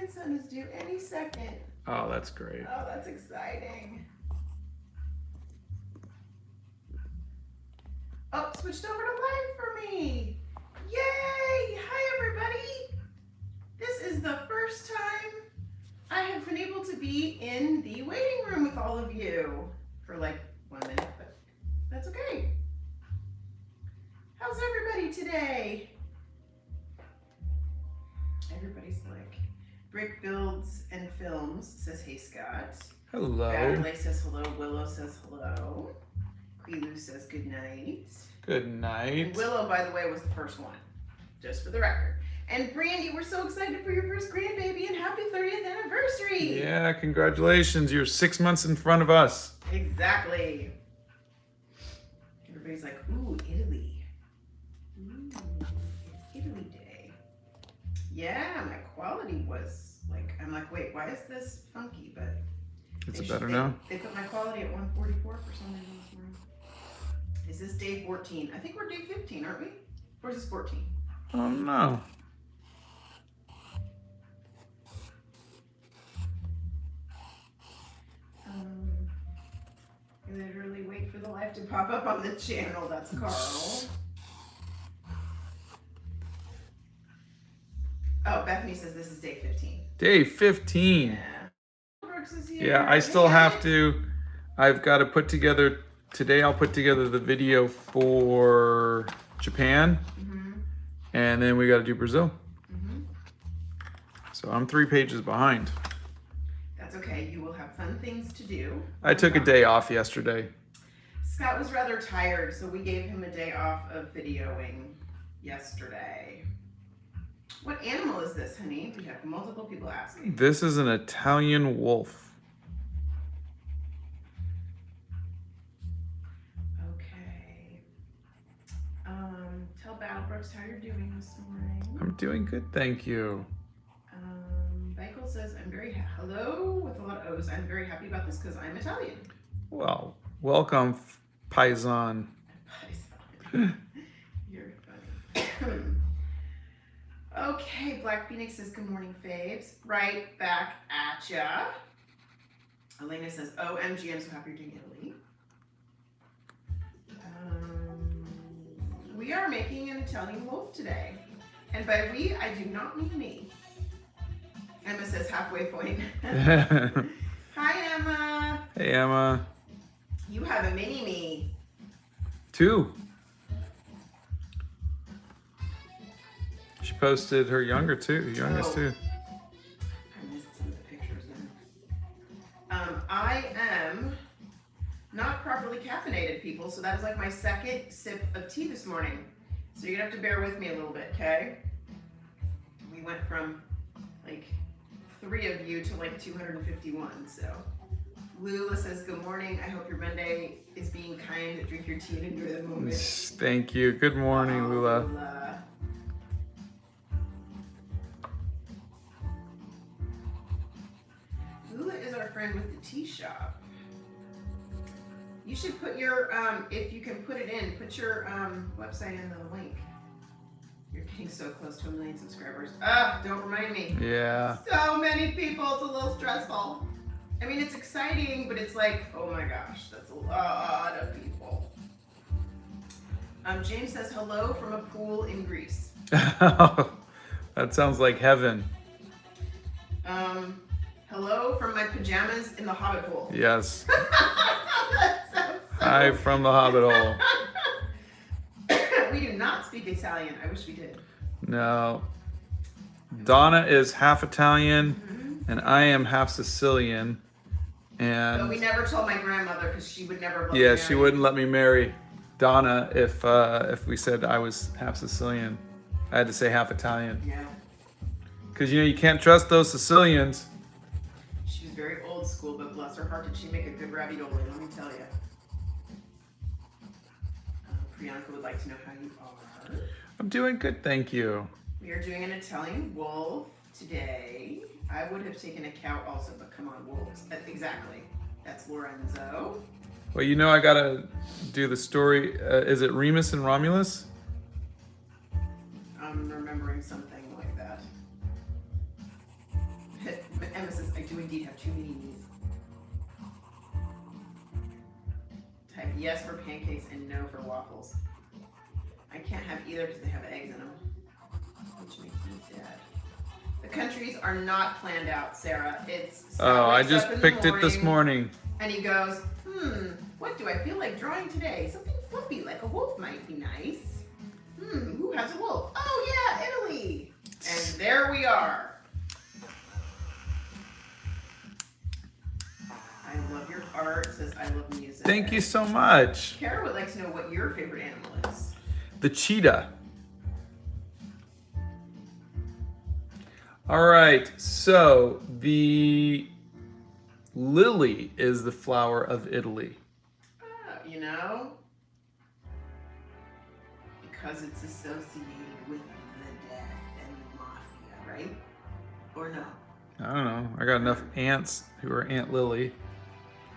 grandson is due any second. Oh, that's great. Oh, that's exciting. Oh, switched over to live for me. Yay! Hi, everybody. This is the first time I have been able to be in the waiting room with all of you for like 1 minute, but that's okay. How's everybody today? Everybody's like, Brick Builds and Films says, hey, Scott. Hello. Badley says hello. Willow says hello. Quilu says good night. Good night. And Willow, by the way, was the first one, just for the record. And Brandy, we're so excited for your first grandbaby and happy 30th anniversary. Yeah, congratulations. You're 6 months in front of us. Exactly. Everybody's like, ooh, Italy. Ooh, it's Italy Day. Yeah, my quality was like, I'm like, wait, why is this funky? But It's better now. They put my quality at 144 for some reason this morning. Is this day 14? I think we're day 15, aren't we? Or is this 14? Oh, no. Literally wait for the live to pop up on the channel. That's Carl. Oh, Bethany says this is day 15. Day 15. Yeah. Brooks is here. Yeah, I still have to. I've got to put together. Today I'll put together the video for Japan. And then we got to do Brazil. So I'm 3 pages behind. That's okay. You will have fun things to do. I took a day off yesterday. Scott was rather tired, so we gave him a day off of videoing yesterday. What animal is this, honey? We have multiple people asking. This is an Italian wolf. Okay. Tell Battlebrooks how you're doing this morning. I'm doing good, thank you. Michael says, I'm very hello with a lot of O's. I'm very happy about this because I'm Italian. Well, welcome, Paisan. You're funny. Okay, Black Phoenix says, good morning, faves. Right back at ya. Elena says, OMG, I'm so happy you're doing Italy. We are making an Italian wolf today. And by we, I do not mean me. Emma says halfway point. Hi, Emma. Hey, Emma. You have a mini-me. 2. She posted her youngest too. I missed some of the pictures then. I am not properly caffeinated, people, so that is like my second sip of tea this morning. So you're gonna have to bear with me a little bit, okay? We went from like 3 of you to like 251, so. Lula says, good morning. I hope your Monday is being kind. Drink your tea and enjoy the moment. Thank you. Good morning, Lula. Lula is our friend with the tea shop. You should put your, if you can put it in, put your website in the link. You're getting so close to 1 million subscribers. Don't remind me. Yeah. So many people, it's a little stressful. I mean, it's exciting, but it's like, oh my gosh, that's a lot of people. James says, hello from a pool in Greece. That sounds like heaven. Hello from my pajamas in the Hobbit pool. Yes. That sounds so... Hi from the Hobbit hole. We do not speak Italian. I wish we did. No. Donna is half Italian, and I am half Sicilian. And But we never told my grandmother because she would never let me yeah, marry. she wouldn't let me marry Donna if we said I was half Sicilian. I had to say half Italian. Yeah. Because you can't trust those Sicilians. She was very old school, but bless her heart, did she make a good ravioli, let me tell you. Priyanka would like to know how you are. I'm doing good, thank you. We are doing an Italian wolf today. I would have taken a cow also, but come on, wolves. Exactly. That's Lorenzo. Well, I gotta do the story. Is it Remus and Romulus? I'm remembering something like that. Emma says, I do indeed have too many knees. Type yes for pancakes and no for waffles. I can't have either because they have eggs in them, which makes me sad. The countries are not planned out, Sarah. It's Scott I wakes just up in the picked it this morning. And he goes, what do I feel like drawing today? Something fluffy like a wolf might be nice. Who has a wolf? Oh yeah, Italy. And there we are. I love your art. Says I love music. Thank you so much. Kara would like to know what your favorite animal is. The cheetah. All right, so the lily is the flower of Italy. You know, because it's associated with the death and the mafia, right? Or no? I don't know. I got enough aunts who are Aunt Lily.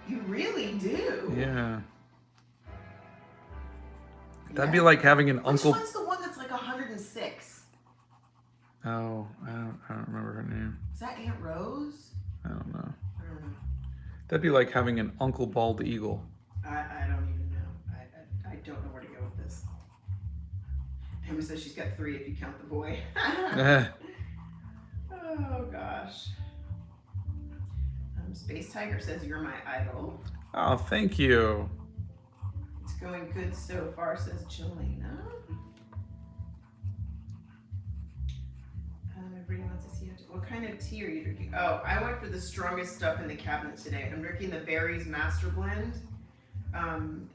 You really do? Yeah. That'd be like having an uncle. Which one's the one that's like 106? Oh, I don't remember her name. Is that Aunt Rose? I don't know. I don't know. That'd be like having an Uncle Bald Eagle. I don't even know. I don't know where to go with this. Emma says she's got 3 if you count the boy. Oh gosh. Space Tiger says you're my idol. Oh, thank you. It's going good so far, says Jelena. Everybody wants to see what kind of tea are you drinking? Oh, I went for the strongest stuff in the cabinet today. I'm drinking the Berries Master Blend.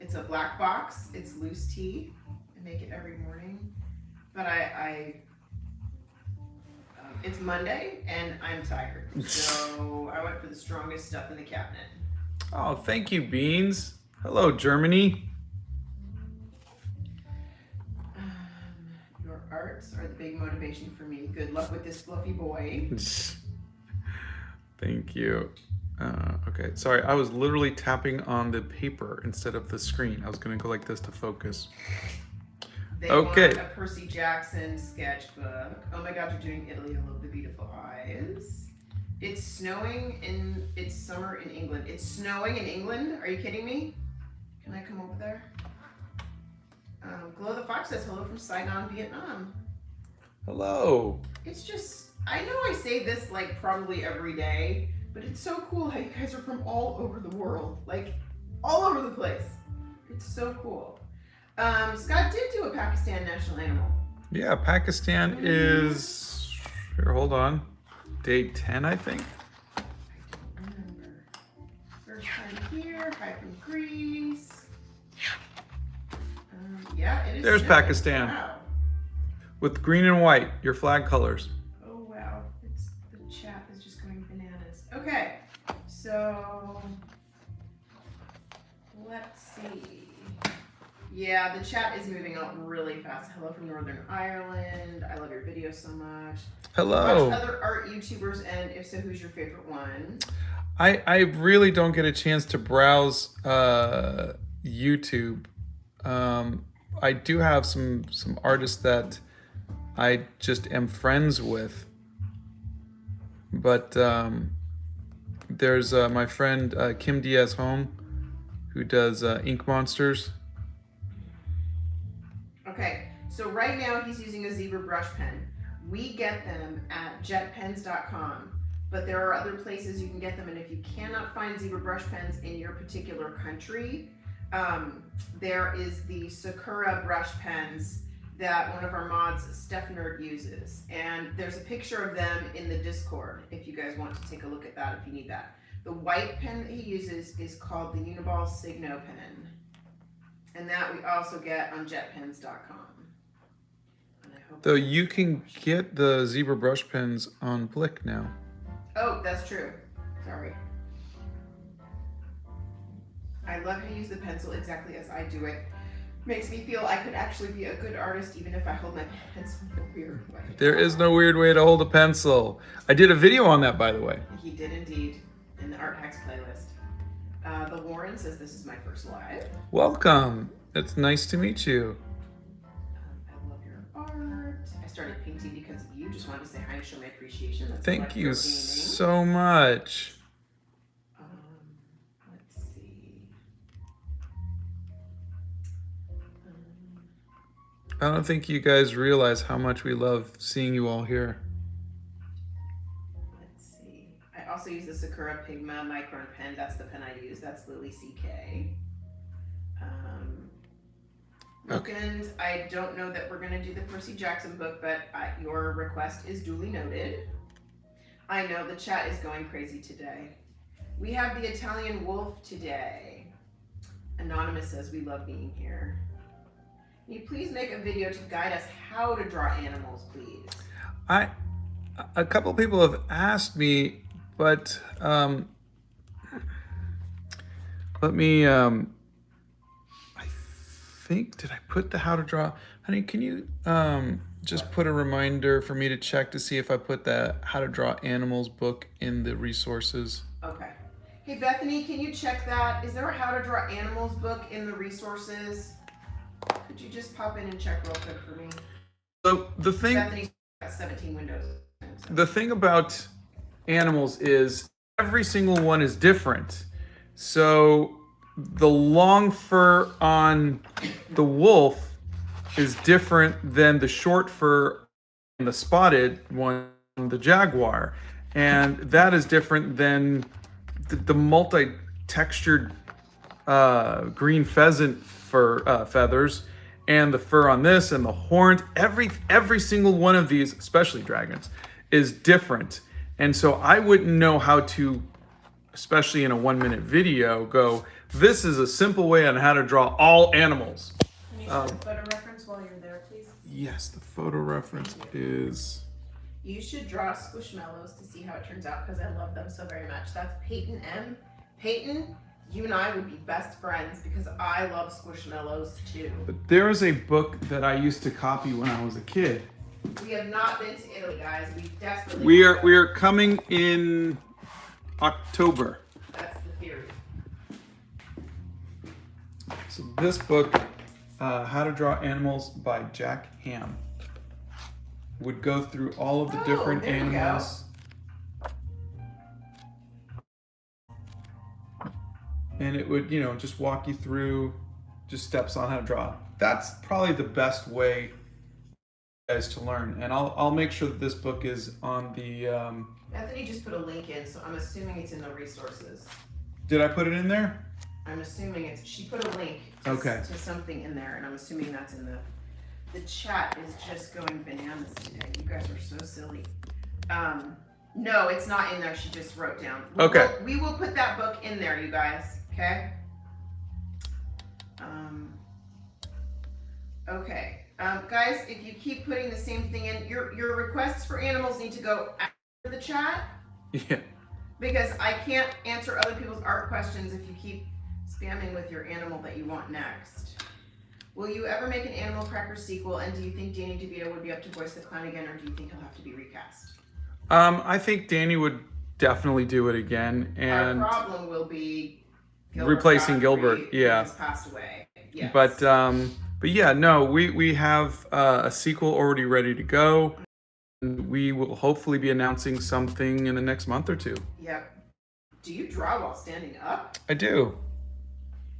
It's a black box. It's loose tea. I make it every morning. But it's Monday and I'm tired. So I went for the strongest stuff in the cabinet. Oh, thank you, Beans. Hello, Germany. Your arts are the big motivation for me. Good luck with this fluffy boy. Thank you. Okay, sorry, I was literally tapping on the paper instead of the screen. I was gonna go like this to focus. They Okay. want a Percy Jackson sketchbook. Oh my God, you're doing Italy. I love the beautiful eyes. It's snowing it's summer in England. It's snowing in England? Are you kidding me? Can I come over there? Glow the Fox says hello from Saigon, Vietnam. Hello. It's just, I know I say this like probably every day, but it's so cool how you guys are from all over the world. Like, all over the place. It's so cool. Scott did do a Pakistan national animal. Yeah, Pakistan is, here, hold on, day 10, I think. I don't remember. First time here, hi from Greece. Yeah, it is. There's snowing. Pakistan. Wow. With green and white, your flag colors. Oh wow, the chat is just going bananas. Okay, so let's see. Yeah, the chat is moving up really fast. Hello from Northern Ireland. I love your video so much. Hello. Watch other art YouTubers, and if so, who's your favorite one? I really don't get a chance to browse YouTube. I do have some artists that I just am friends with. But there's my friend Kim Diaz Home, who does Ink Monsters. Okay, so right now he's using a zebra brush pen. We get them at jetpens.com, but there are other places you can get them, and if you cannot find zebra brush pens in your particular country, there is the Sakura brush pens that one of our mods, Steph Nerd, uses. And there's a picture of them in the Discord if you guys want to take a look at that if you need that. The white pen that he uses is called the Uniball Signo pen. And that we also get on jetpens.com. Though you can get the zebra brush pens on Blick now. Oh, that's true. Sorry. I love how you use the pencil exactly as I do it. Makes me feel I could actually be a good artist even if I hold my pencil in a weird way. There is no weird way to hold a pencil. I did a video on that, by the way. He did indeed, in the Art Hacks playlist. The Warren says this is my first live. Welcome. It's nice to meet you. I love your art. I started painting because of you, just just wanted to say hi and show my appreciation. That's Thank you Electro so much. Gaming. Let's see. I don't think you guys realize how much we love seeing you all here. Let's see. I also use the Sakura Pigma Micron pen. That's the pen I use. That's Lily CK. And I don't know that we're going to do the Percy Jackson book, but your request is duly noted. I know the chat is going crazy today. We have the Italian Wolf today. Anonymous says, we love being here. Can you please make a video to guide us how to draw animals, please? A couple people have asked me, but let me, I think, did I put the how to draw? Honey, can you just put a reminder for me to check to see if I put the how to draw animals book in the resources? Okay. Hey, Bethany, can you check that? Is there a how to draw animals book in the resources? Could you just pop in and check real quick for me? So the thing, Bethany's got 17 windows. the thing about animals is every single one is different. So the long fur on the wolf is different than the short fur and the spotted one on the jaguar. And that is different than the multi-textured green pheasant fur feathers and the fur on this and the horns. Every single one of these, especially dragons, is different. And so I wouldn't know how to, especially in a 1-minute video, go, this is a simple way on how to draw all animals. Can you show the photo reference while you're there, please? Yes, the photo reference is... You should draw Squishmallows to see how it turns out because I love them so very much. That's Peyton M. Peyton, you and I would be best friends because I love Squishmallows too. But there is a book that I used to copy when I was a kid. We have not been to Italy, guys. We desperately We want to go. are coming in October. That's the theory. So this book, How to Draw Animals by Jack Ham, would go through all of the different there you go. animals. And it would, just walk you through just steps on how to draw. That's probably the best way guys to learn. And I'll make sure that this book is on the Bethany just put a link in, so I'm assuming it's in the resources. Did I put it in there? I'm assuming she put a link to something in there, and I'm assuming that's in the chat is just going bananas today. You guys are so silly. No, it's not in there. She just wrote down. We will put that book in there, you guys. Okay. Okay. Guys, if you keep putting the same thing in, your requests for animals need to go after the chat. Yeah. Because I can't answer other people's art questions if you keep spamming with your animal that you want next. Will you ever make an Animal Crackers sequel? And do you think Danny DeVito would be up to voice the clown again, or do you think he'll have to be recast? I think Danny would definitely do it again, and our problem will be replacing Gilbert. Yeah, who has passed away. Yes. But yeah, no, we have a sequel already ready to go. We will hopefully be announcing something in the next month or two. Yep. Do you draw while standing up? I do.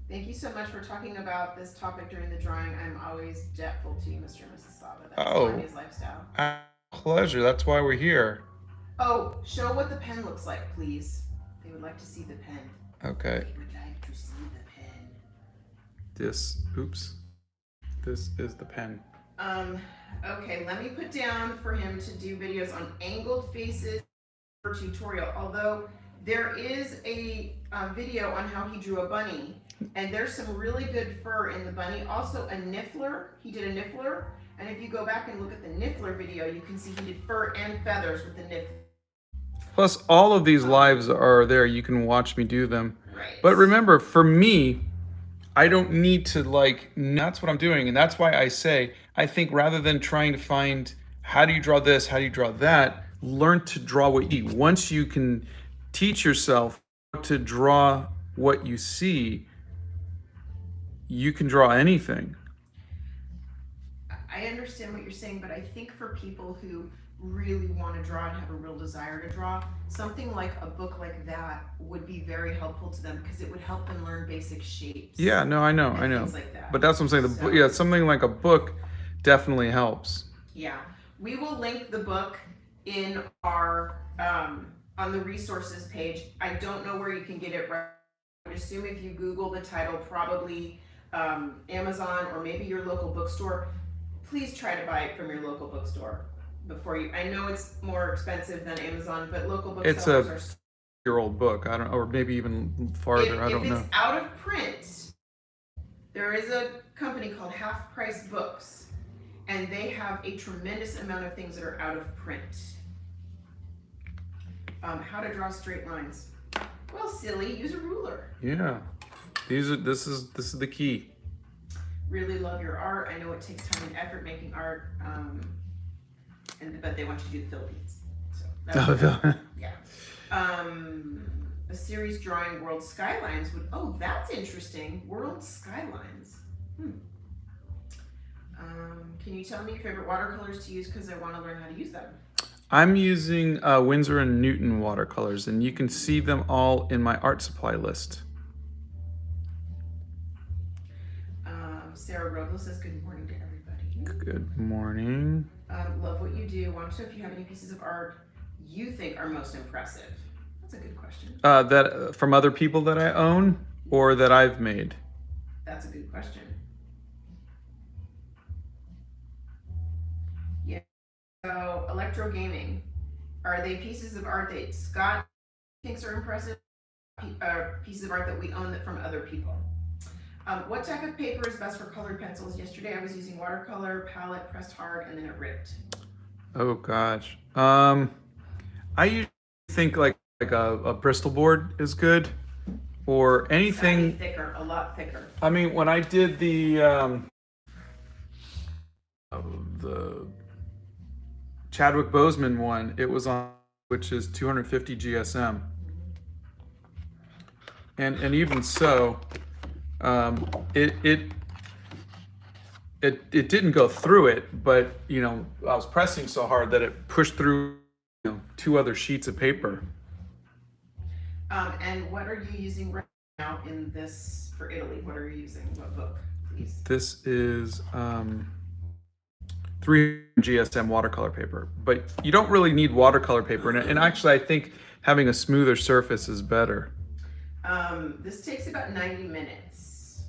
Thank you so much for talking about this topic during the drawing. I'm always debtful to you, Mr. and Mrs. Saba. That's Tanya's lifestyle. Pleasure. That's why we're here. Oh, show what the pen looks like, please. They would like to see the pen. Okay. They would like to see the pen. This is the pen. Okay, let me put down for him to do videos on angled faces for tutorial. Although there is a video on how he drew a bunny, and there's some really good fur in the bunny. Also a niffler. He did a niffler, and if you go back and look at the niffler video, you can see he did fur and feathers with the niffler. Plus, all of these lives are there. You can watch me do them. Right. But remember, for me, I don't need to that's what I'm doing. And that's why I say, I think rather than trying to find, how do you draw this? How do you draw that? Learn to draw what you see. Once you can teach yourself to draw what you see, you can draw anything. I understand what you're saying, but I think for people who really want to draw and have a real desire to draw, something like a book like that would be very helpful to them because it would help them learn basic shapes. Yeah, no, I know. And things like that. But that's what I'm saying. So- Yeah, something like a book definitely helps. Yeah, we will link the book in our on the resources page. I don't know where you can get it right. I would assume if you Google the title, probably Amazon or maybe your local bookstore. Please try to buy it from your local bookstore before you. I know it's more expensive than Amazon, but local booksellers are. Year-old book. I don't, or maybe even farther. I don't know. If it's out of print, there is a company called Half Price Books, and they have a tremendous amount of things that are out of print. How to draw straight lines. Well, silly, use a ruler. Yeah, this is the key. Really love your art. I know it takes time and effort making art, but they want you to do the Philippines. So that's yeah. A series drawing world skylines would. Oh, that's interesting. World skylines. Can you tell me your favorite watercolors to use? Because I want to learn how to use them. I'm using Winsor and Newton watercolors, and you can see them all in my art supply list. Sarah Robles says good morning to everybody. Good morning. Love what you do. Want to know if you have any pieces of art you think are most impressive? That's a good question. That from other people that I own or that I've made? That's a good question. Yeah. So, electro gaming. Are they pieces of art that Scott thinks are impressive? Pieces of art that we own that from other people? What type of paper is best for colored pencils? Yesterday I was using watercolor, palette, pressed hard, and then it ripped. Oh gosh. I usually think like a Bristol board is good, or anything thicker, a lot thicker. I mean, when I did the Chadwick Boseman one, it was on, which is 250 GSM, and even so, it didn't go through it, but you know, I was pressing so hard that it pushed through, you know, 2 other sheets of paper. And what are you using right now in this for Italy? What are you using? What book, please? This is 300 GSM watercolor paper, but you don't really need watercolor paper in it. And actually, I think having a smoother surface is better. This takes about 90 minutes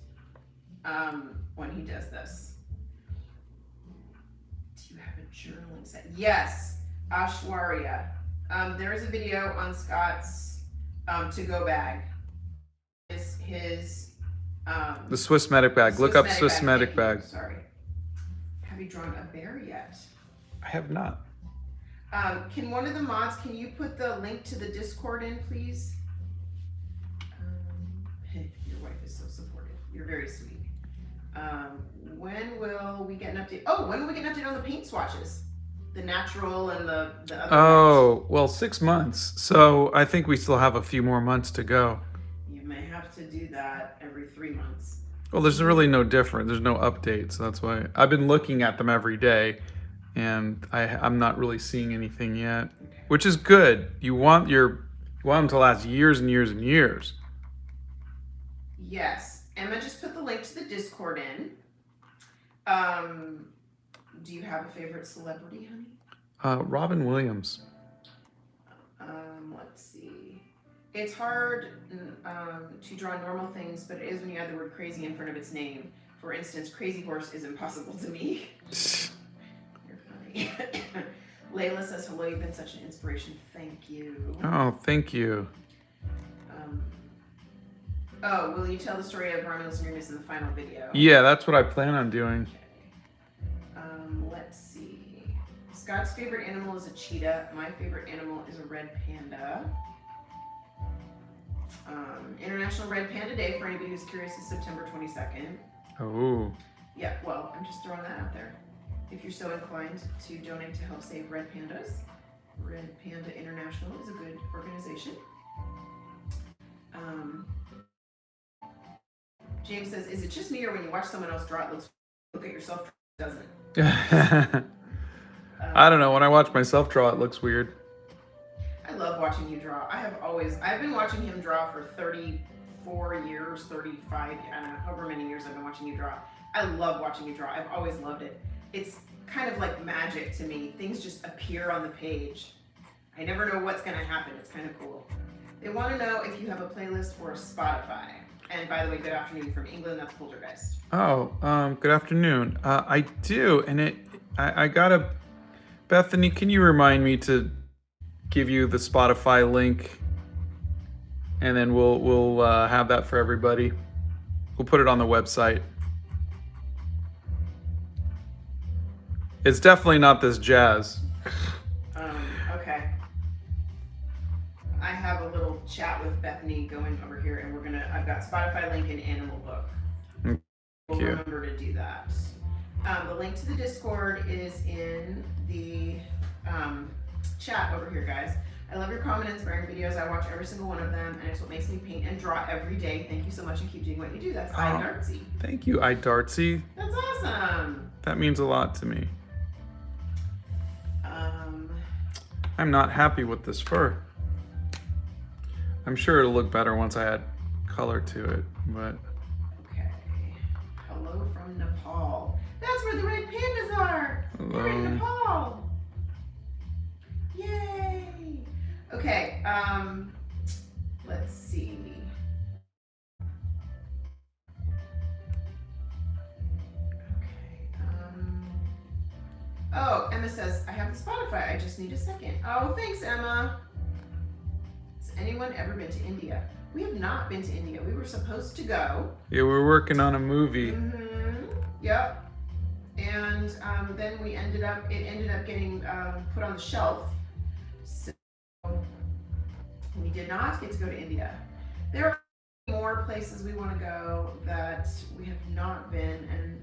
when he does this. Do you have a journaling set? Yes, Ashwarya. There is a video on Scott's to-go bag. His The Swiss Medic bag. Look up Swiss Medic bag. Sorry. Have you drawn a bear yet? I have not. Can one of the mods, can you put the link to the Discord in, please? Your wife is so supportive. You're very sweet. When will we get an update? Oh, when will we get an update on the paint swatches? The natural and the other. Oh, well, 6 months. So I think we still have a few more months to go. You may have to do that every 3 months. Well, there's really no different. There's no updates. That's why I've been looking at them every day, and I'm not really seeing anything yet, which is good. You want them to last years and years and years. Yes, Emma just put the link to the Discord in. Do you have a favorite celebrity, honey? Robin Williams. Let's see. It's hard to draw normal things, but it is when you add the word crazy in front of its name. For instance, Crazy Horse is impossible to me. You're funny. Layla says, hello, you've been such an inspiration. Thank you. Oh, thank you. Oh, will you tell the story of Romulus and Remus in the final video? Yeah, that's what I plan on doing. Okay. Let's see. Scott's favorite animal is a cheetah. My favorite animal is a red panda. International Red Panda Day, for anybody who's curious, is September 22nd. Oh. Yeah, well, I'm just throwing that out there. If you're so inclined to donate to help save red pandas, Red Panda International is a good organization. James says, is it just me, or when you watch someone else draw, it looks, look at yourself, doesn't it? I don't know. When I watch myself draw, it looks weird. I love watching you draw. I've been watching him draw for 34 years, 35, I don't know, however many years I've been watching you draw. I love watching you draw. I've always loved it. It's kind of like magic to me. Things just appear on the page. I never know what's going to happen. It's kind of cool. They want to know if you have a playlist or a Spotify. And by the way, good afternoon from England. That's Poltergeist. Oh, good afternoon. I do, and I gotta. Bethany, can you remind me to give you the Spotify link, and then we'll have that for everybody. We'll put it on the website. It's definitely not this jazz. Okay. I have a little chat with Bethany going over here, and I've got Spotify link and Animal Book. We'll remember to do that. The link to the Discord is in the chat over here, guys. I love your comment inspiring videos. I watch every single one of them, and it's what makes me paint and draw every day. Thank you so much, and keep doing what you do. That's iDartsy. Thank you, iDartsy. That's awesome. That means a lot to me. I'm not happy with this fur. I'm sure it'll look better once I add color to it, but... Okay. Hello from Nepal. That's where the red pandas are. Hello. They're in Nepal. Yay. Okay, let's see. Oh, Emma says, I have the Spotify. I just need a second. Oh, thanks, Emma. Has anyone ever been to India? We have not been to India. We were supposed to go. Yeah, we're working on a movie. Yep. And then it ended up getting put on the shelf. So we did not get to go to India. There are more places we want to go that we have not been, and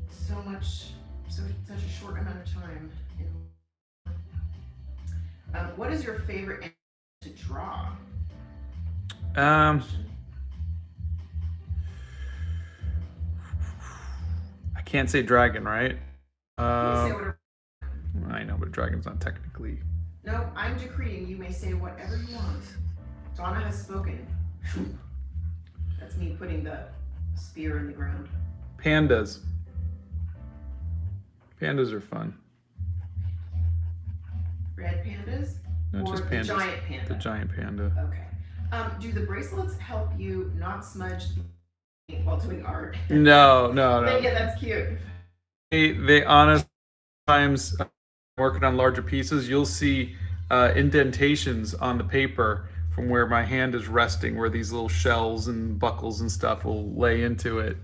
such a short amount of time. What is your favorite animal to draw? I can't say dragon, right? I know, but dragon's not technically. No, I'm decreeing. You may say whatever you want. Donna has spoken. That's me putting the spear in the ground. Pandas. Pandas are fun. Red pandas? No, or just the pandas. giant panda? The giant panda. Okay. Do the bracelets help you not smudge the paint while doing art? No. Yeah, that's cute. They honestly, sometimes working on larger pieces, you'll see indentations on the paper from where my hand is resting, where these little shells and buckles and stuff will lay into it.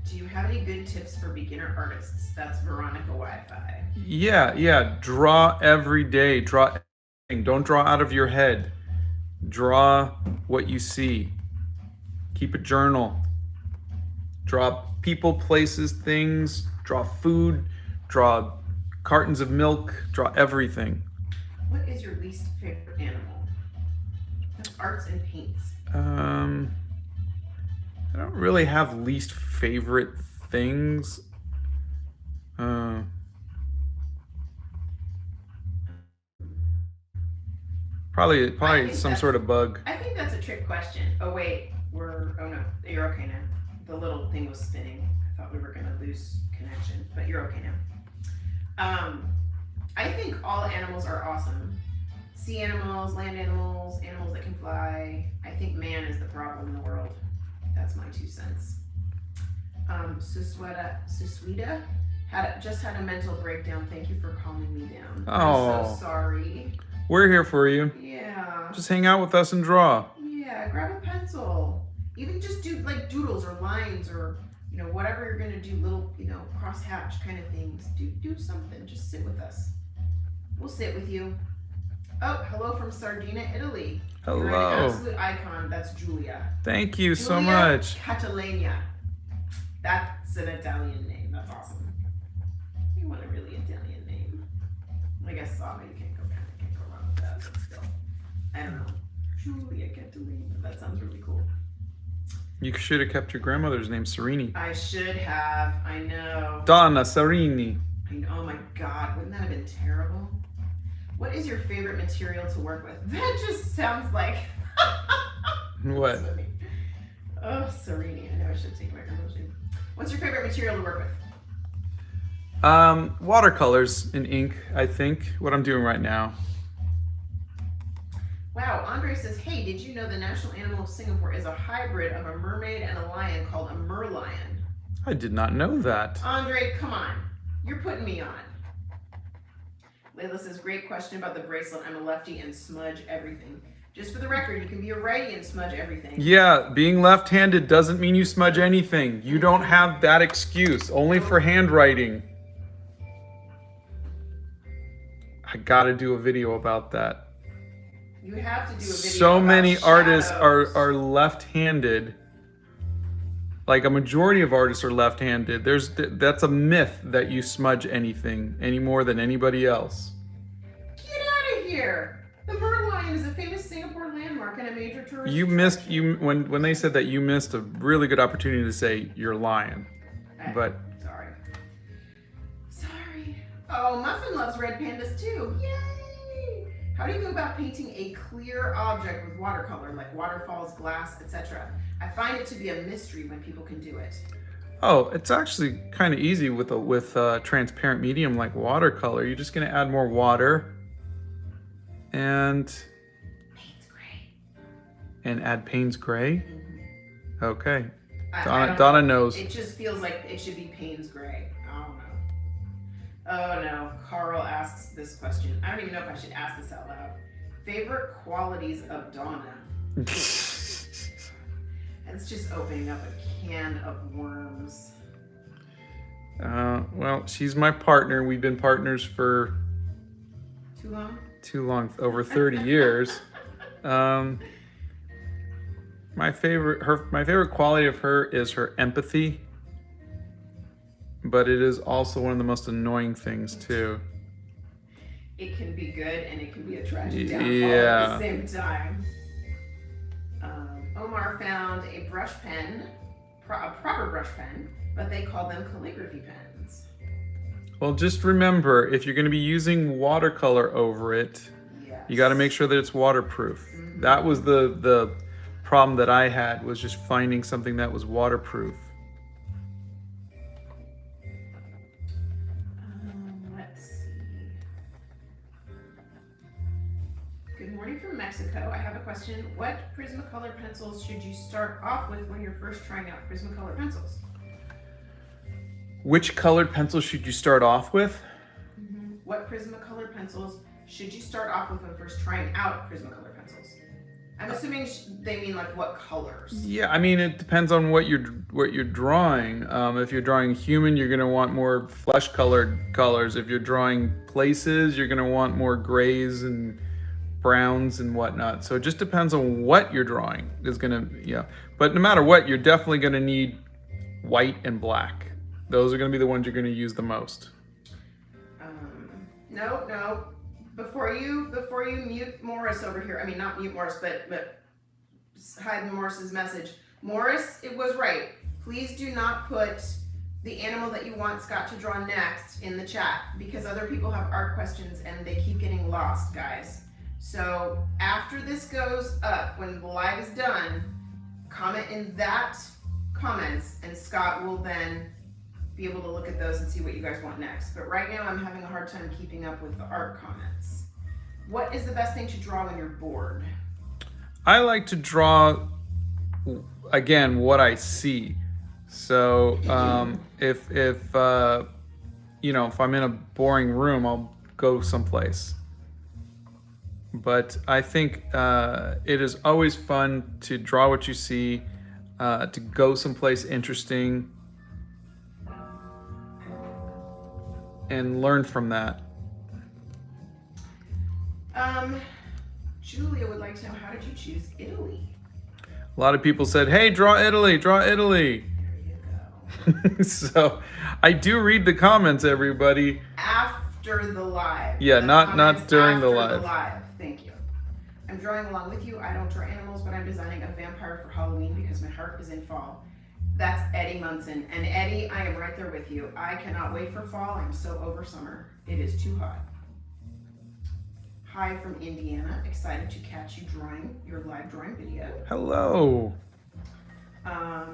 Do you have any good tips for beginner artists? That's Veronica Wi-Fi. Yeah. Draw every day. Draw everything. Don't draw out of your head. Draw what you see. Keep a journal. Draw people, places, things. Draw food. Draw cartons of milk. Draw everything. What is your least favorite animal? That's arts and paints. I don't really have least favorite things. Probably some sort of bug. I think that's a trick question. Oh wait, oh no, you're okay now. The little thing was spinning. I thought we were gonna lose connection, but you're okay now. I think all animals are awesome. Sea animals, land animals, animals that can fly. I think man is the problem in the world. That's my 2 cents. Suswita just had a mental breakdown. Thank you for calming me down. I'm so sorry. We're here for you. Yeah. Just hang out with us and draw. Yeah, grab a pencil. Even just do like doodles or lines or whatever you're gonna do, little crosshatch kind of things. Do something. Just sit with us. We'll sit with you. Oh, hello from Sardinia, Italy. Hello. You're an absolute icon. That's Julia. Thank you so Julia much. Catalania. That's an Italian name. That's awesome. You want a really Italian name? I guess Saba, you can't go wrong with that, but still. I don't know. Julia Catalina. That sounds really cool. You should have kept your grandmother's name Serini. I should have. I know. Donna Serini. I mean, oh my God, wouldn't that have been terrible? What is your favorite material to work with? That just sounds like. What? Oh, Serene. I know I should have taken my composing. What's your favorite material to work with? Watercolors and ink, I think. What I'm doing right now. Wow, Andre says, hey, did you know the national animal of Singapore is a hybrid of a mermaid and a lion called a merlion? I did not know that. Andre, come on. You're putting me on. Layla says, great question about the bracelet. I'm a lefty and smudge everything. Just for the record, you can be a righty and smudge everything. Yeah, being left-handed doesn't mean you smudge anything. You don't have that excuse. Only for handwriting. I gotta do a video about that. You have to do a video So about many artists shadows. are left-handed. Like a majority of artists are left-handed. That's a myth that you smudge anything any more than anybody else. Get out of here! The merlion is a famous Singapore landmark and a major tourist You missed attraction. when they said that, you missed a really good opportunity to say you're lying. But Sorry. Oh, Muffin loves red pandas too. Yay! How do you go about painting a clear object with watercolor, like waterfalls, glass, etc.? I find it to be a mystery when people can do it. oh, it's actually kind of easy with a transparent medium like watercolor. You're just gonna add more water and Payne's gray. add Payne's gray. Mm-hmm. Okay, I don't Donna know. knows. It just feels like it should be Payne's gray. I don't know. Oh no, Carl asks this question. I don't even know if I should ask this out loud. Favorite qualities of Donna? It's just opening up a can of worms. Well, she's my partner. We've been partners for Too long? over 30 years. My favorite quality of her is her empathy, but it is also one of the most annoying things too. It can be good and it can be a tragic downfall Yeah. at the same time. Omar found a brush pen, a proper brush pen, but they call them calligraphy pens. Well, just remember, if you're going to be using watercolor over it, Yes. you got to make sure that it's waterproof. Mhm. That was the problem that I had, was just finding something that was waterproof. Let's see. Good morning from Mexico. I have a question. What Prismacolor pencils should you start off with when you're first trying out Prismacolor pencils? Which colored pencil should you start off with? What Prismacolor pencils should you start off with when first trying out Prismacolor pencils? I'm assuming they mean like what colors. Yeah, I mean, it depends on what you're drawing. If you're drawing human, you're gonna want more flesh-colored colors. If you're drawing places, you're gonna want more grays and browns and whatnot. So it just depends on what you're drawing is gonna, yeah. But no matter what, you're definitely gonna need white and black. Those are gonna be the ones you're gonna use the most. No. Before you mute Morris over here, I mean not mute Morris, but hide Morris's message. Morris, it was right. Please do not put the animal that you want Scott to draw next in the chat, because other people have art questions and they keep getting lost, guys. So after this goes up, when the live is done, comment in that comments and Scott will then be able to look at those and see what you guys want next. But right now I'm having a hard time keeping up with the art comments. What is the best thing to draw when you're bored? I like to draw, again, what I see. So if I'm in a boring room, I'll go someplace. But I think it is always fun to draw what you see, to go someplace interesting, and learn from that. Julia would like to know, how did you choose Italy? A lot of people said, hey, draw Italy, draw Italy. There you go. So I do read the comments, everybody. After the live. Yeah, The not comments during the after live. Thank you. I'm drawing along with you. I don't draw animals, but I'm designing a vampire for Halloween because my heart is in fall. That's Eddie Munson. And Eddie, I am right there with you. I cannot wait for fall. I'm so over summer. It is too hot. Hi from Indiana. Excited to catch you drawing your live drawing video. Hello.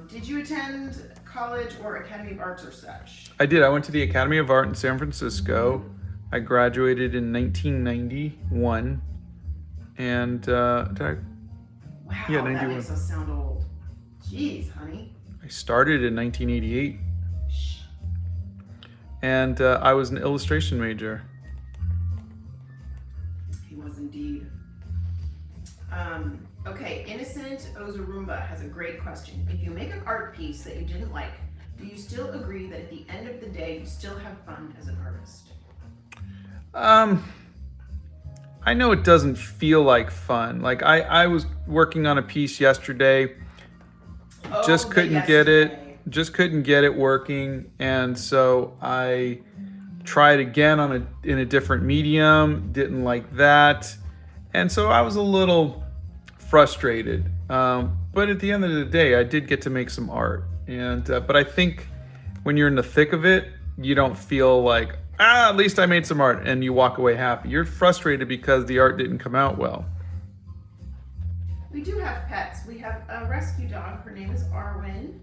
Did you attend college or Academy of Arts or such? I did. I went to the Academy of Art in San Francisco. I graduated in 1991. And did I? Wow, Yeah, that 91. makes us sound old. Jeez, honey. I started in 1988. And I was an illustration major. He was indeed. Okay, Innocent Ozarumba has a great question. If you make an art piece that you didn't like, do you still agree that at the end of the day, you still have fun as an artist? I know it doesn't feel like fun. Like I was working on a piece yesterday, just couldn't get it working, and so I tried again in a different medium, didn't like that, and so I was a little frustrated. But at the end of the day, I did get to make some art, and but I think when you're in the thick of it, you don't feel like, at least I made some art, and you walk away happy. You're frustrated because the art didn't come out well. We do have pets. We have a rescue dog. Her name is Arwen.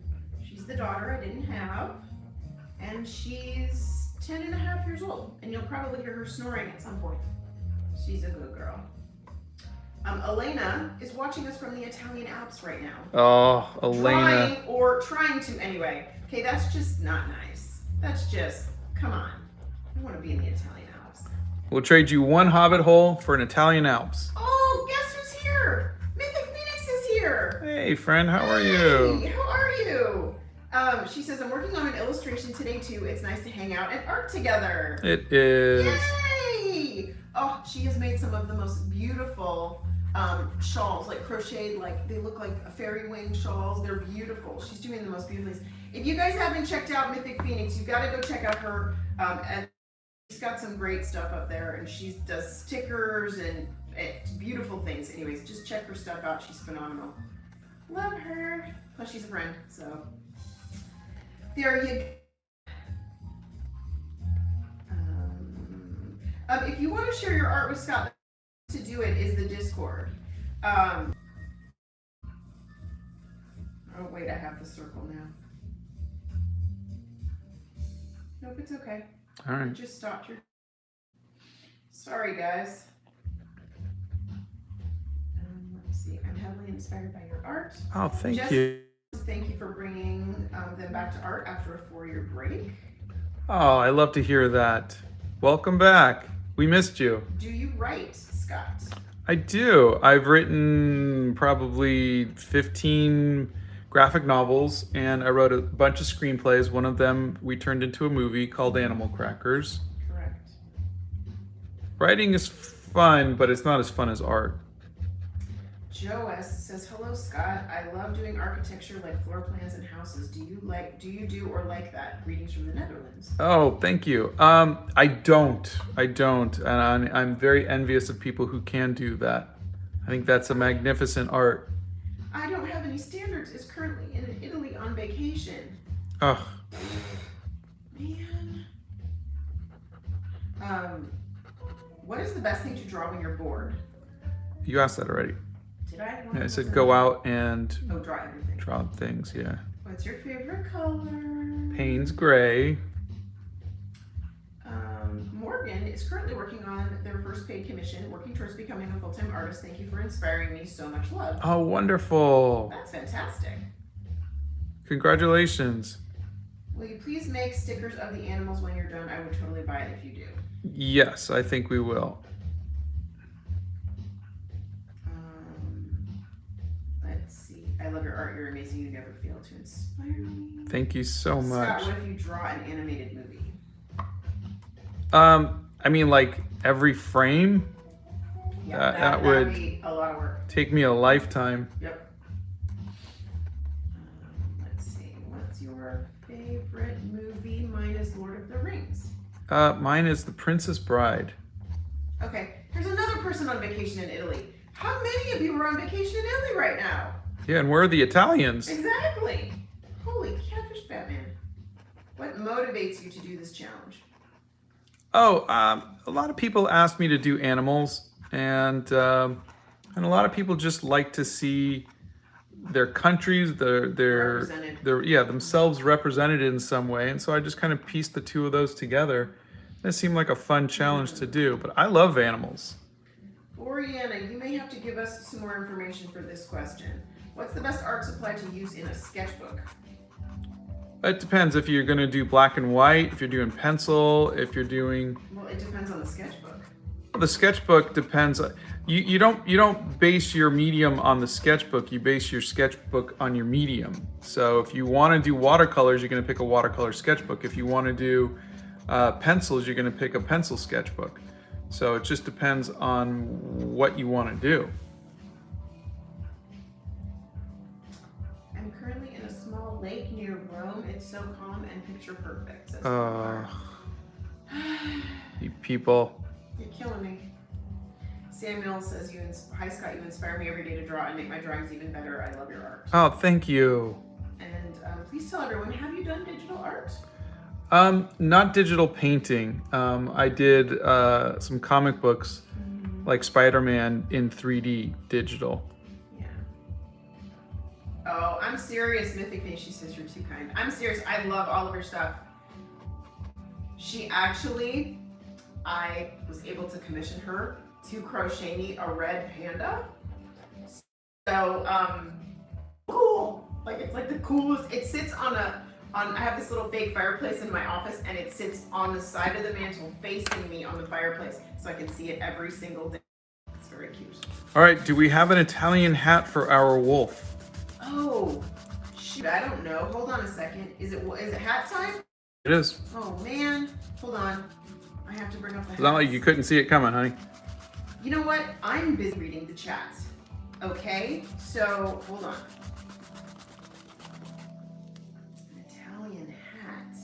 She's the daughter I didn't have. And she's 10 and a half years old. And you'll probably hear her snoring at some point. She's a good girl. Elena is watching us from the Italian Alps right now. Oh, Elena. Trying to anyway. Okay, that's just not nice. That's just, come on. I want to be in the Italian Alps. We'll trade you one Hobbit hole for an Italian Alps. Oh, guess who's here? Mythic Phoenix is here. Hey, friend, how are you? Hey, how are you? She says, I'm working on an illustration today too. It's nice to hang out and art together. It is. Yay! Oh, she has made some of the most beautiful shawls, like crocheted, like they look like fairy wing shawls. They're beautiful. She's doing the most beautiful things. If you guys haven't checked out Mythic Phoenix, you've got to go check out her. And she's got some great stuff up there, and she does stickers and beautiful things. Anyways, just check her stuff out. She's phenomenal. Love her. Plus, she's a friend, so there you go. If you want to share your art with Scott, to do it is the Discord. Oh wait, I have the circle now. Nope, it's okay. All right. You just stopped your. Sorry, guys. Let's see. I'm heavily inspired by your art. Oh, thank you. Thank you for bringing them back to art after a 4-year break. Oh, I love to hear that. Welcome back. We missed you. Do you write, Scott? I do. I've written probably 15 graphic novels, and I wrote a bunch of screenplays. One of them we turned into a movie called Animal Crackers. Correct. Writing is fun, but it's not as fun as art. Joe S says, hello, Scott. I love doing architecture like floor plans and houses. Do you do or like that? Greetings from the Netherlands. Oh, thank you. I don't. And I'm very envious of people who can do that. I think that's a magnificent art. I don't have any standards. Is currently in Italy on vacation. Ugh. Man. What is the best thing to draw when you're bored? You asked that already. Did I? Yeah, I said go out and draw everything. draw things, yeah. What's your favorite color? Payne's Gray. Morgan is currently working on their first paid commission, working towards becoming a full-time artist. Thank you for inspiring me. So much love. Oh, wonderful. That's fantastic. Congratulations. Will you please make stickers of the animals when you're done? I would totally buy it if you do. Yes, I think we will. Let's see. I love your art. You're amazing. You never fail to inspire me. Thank you so much. Scott, what if you draw an animated movie? I mean, like every frame? Yeah, that would would be a lot of work. take me a lifetime. Yep. Let's see. What's your favorite movie? Mine is Lord of the Rings. Mine is The Princess Bride. Okay. There's another person on vacation in Italy. How many of you are on vacation in Italy right now? Yeah, and where are the Italians? Exactly. Holy catfish, Batman. What motivates you to do this challenge? Oh, a lot of people ask me to do animals, and a lot of people just like to see their countries, Represented. themselves represented in some way. And so I just kind of pieced the two of those together. It seemed like a fun challenge to do, but I love animals. Oriana, you may have to give us some more information for this question. What's the best art supply to use in a sketchbook? It depends if you're going to do black and white, if you're doing pencil, if you're doing. Well, it depends on the sketchbook. The sketchbook depends. You don't base your medium on the sketchbook. You base your sketchbook on your medium. So if you want to do watercolors, you're going to pick a watercolor sketchbook. If you want to do pencils, you're going to pick a pencil sketchbook. So it just depends on what you want to do. I'm currently in a small lake near Rome. It's so calm and picture perfect. Says You people. You're killing me. Samuel says, "Hi Scott, you inspire me every day to draw and make my drawings even better. I love your art." Oh, thank you. And please tell everyone, have you done digital art? Not digital painting. I did some comic books, like Spider-Man in 3D digital. Yeah. Oh, I'm serious, Mythic Face. She says you're too kind. I'm serious. I love all of her stuff. She actually, I was able to commission her to crochet me a red panda. So, cool. Like, it's like the coolest. It sits I have this little fake fireplace in my office, and it sits on the side of the mantle facing me on the fireplace, so I can see it every single day. It's very cute. All right, do we have an Italian hat for our wolf? Oh, shoot, I don't know. Hold on a second. Is it hat time? It is. Oh man, hold on. I have to bring up the hat. It's not like you couldn't see it coming, honey. You know what? I'm busy reading the chat. Okay, so hold on. An Italian hat.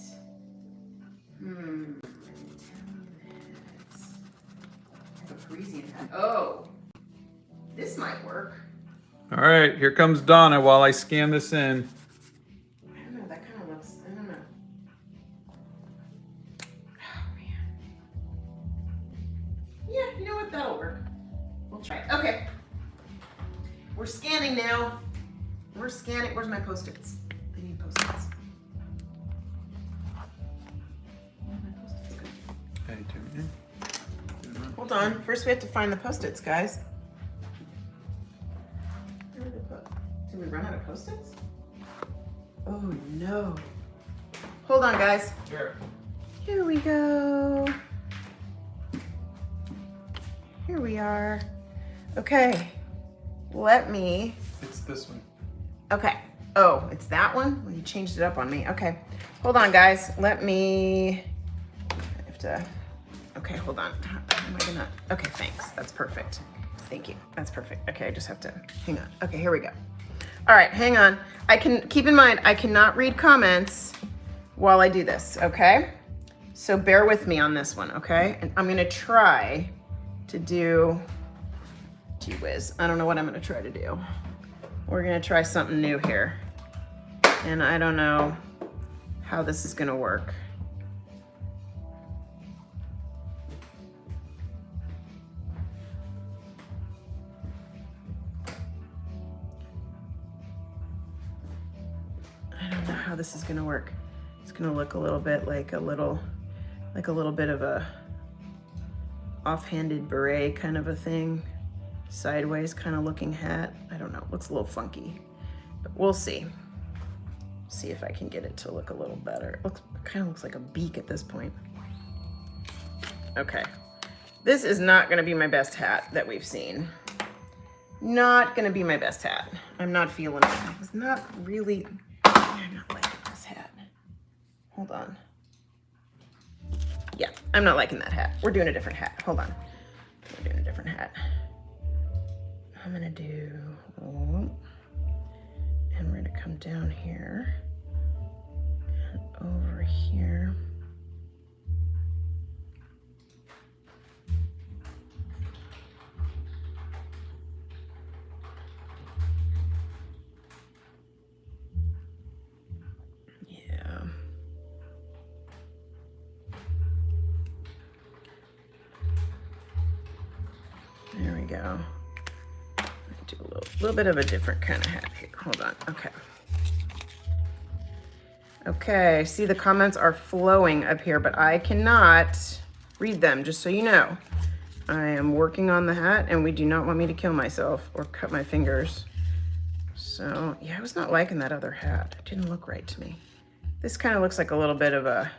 An Italian hat. I have a Parisian hat. Oh, this might work. All right, here comes Donna while I scan this in. I don't know. That kind of looks. I don't know. Oh man. Yeah, you know what? That'll work. We'll try it. Okay. We're scanning now. We're scanning. Where's my Post-its? I need Post-its. Where's my Post-its? Okay. Hold on. First, we have to find the Post-its, guys. Where did they put? Did we run out of Post-its? Oh no. Hold on, guys. Sure. Here we go. Here we are. Okay. Let me. It's this one. Okay. Oh, it's that one? Well, you changed it up on me. Okay. Hold on, guys. Let me. I have to. Okay, hold on. How am I gonna? Okay, thanks. That's perfect. Thank you. That's perfect. Okay, I just have to. Hang on. Okay, here we go. All right, hang on. I can keep in mind I cannot read comments while I do this. Okay. So bear with me on this one. Okay, and I'm gonna try to do. Gee whiz, I don't know what I'm gonna try to do. We're gonna try something new here. And I don't know how this is gonna work. I don't know how this is gonna work. It's gonna look a little bit like a little bit of a offhanded beret kind of a thing. Sideways kind of looking hat. I don't know, looks a little funky, but we'll see. See if I can get it to look a little better. It kind of looks like a beak at this point. Okay, this is not gonna be my best hat that we've seen. Not gonna be my best hat. I'm not feeling it. It's not really, I'm not liking this hat. Hold on. Yeah, I'm not liking that hat. We're doing a different hat. Hold on. We're doing a different hat. I'm gonna do, and we're gonna come down here and over here. go. Do a little bit of a different kind of hat here. Hold on. Okay. Okay, see the comments are flowing up here, but I cannot read them, just so you know. I am working on the hat and we do not want me to kill myself or cut my fingers. So yeah, I was not liking that other hat. It didn't look right to me. This kind of looks like a little bit of a,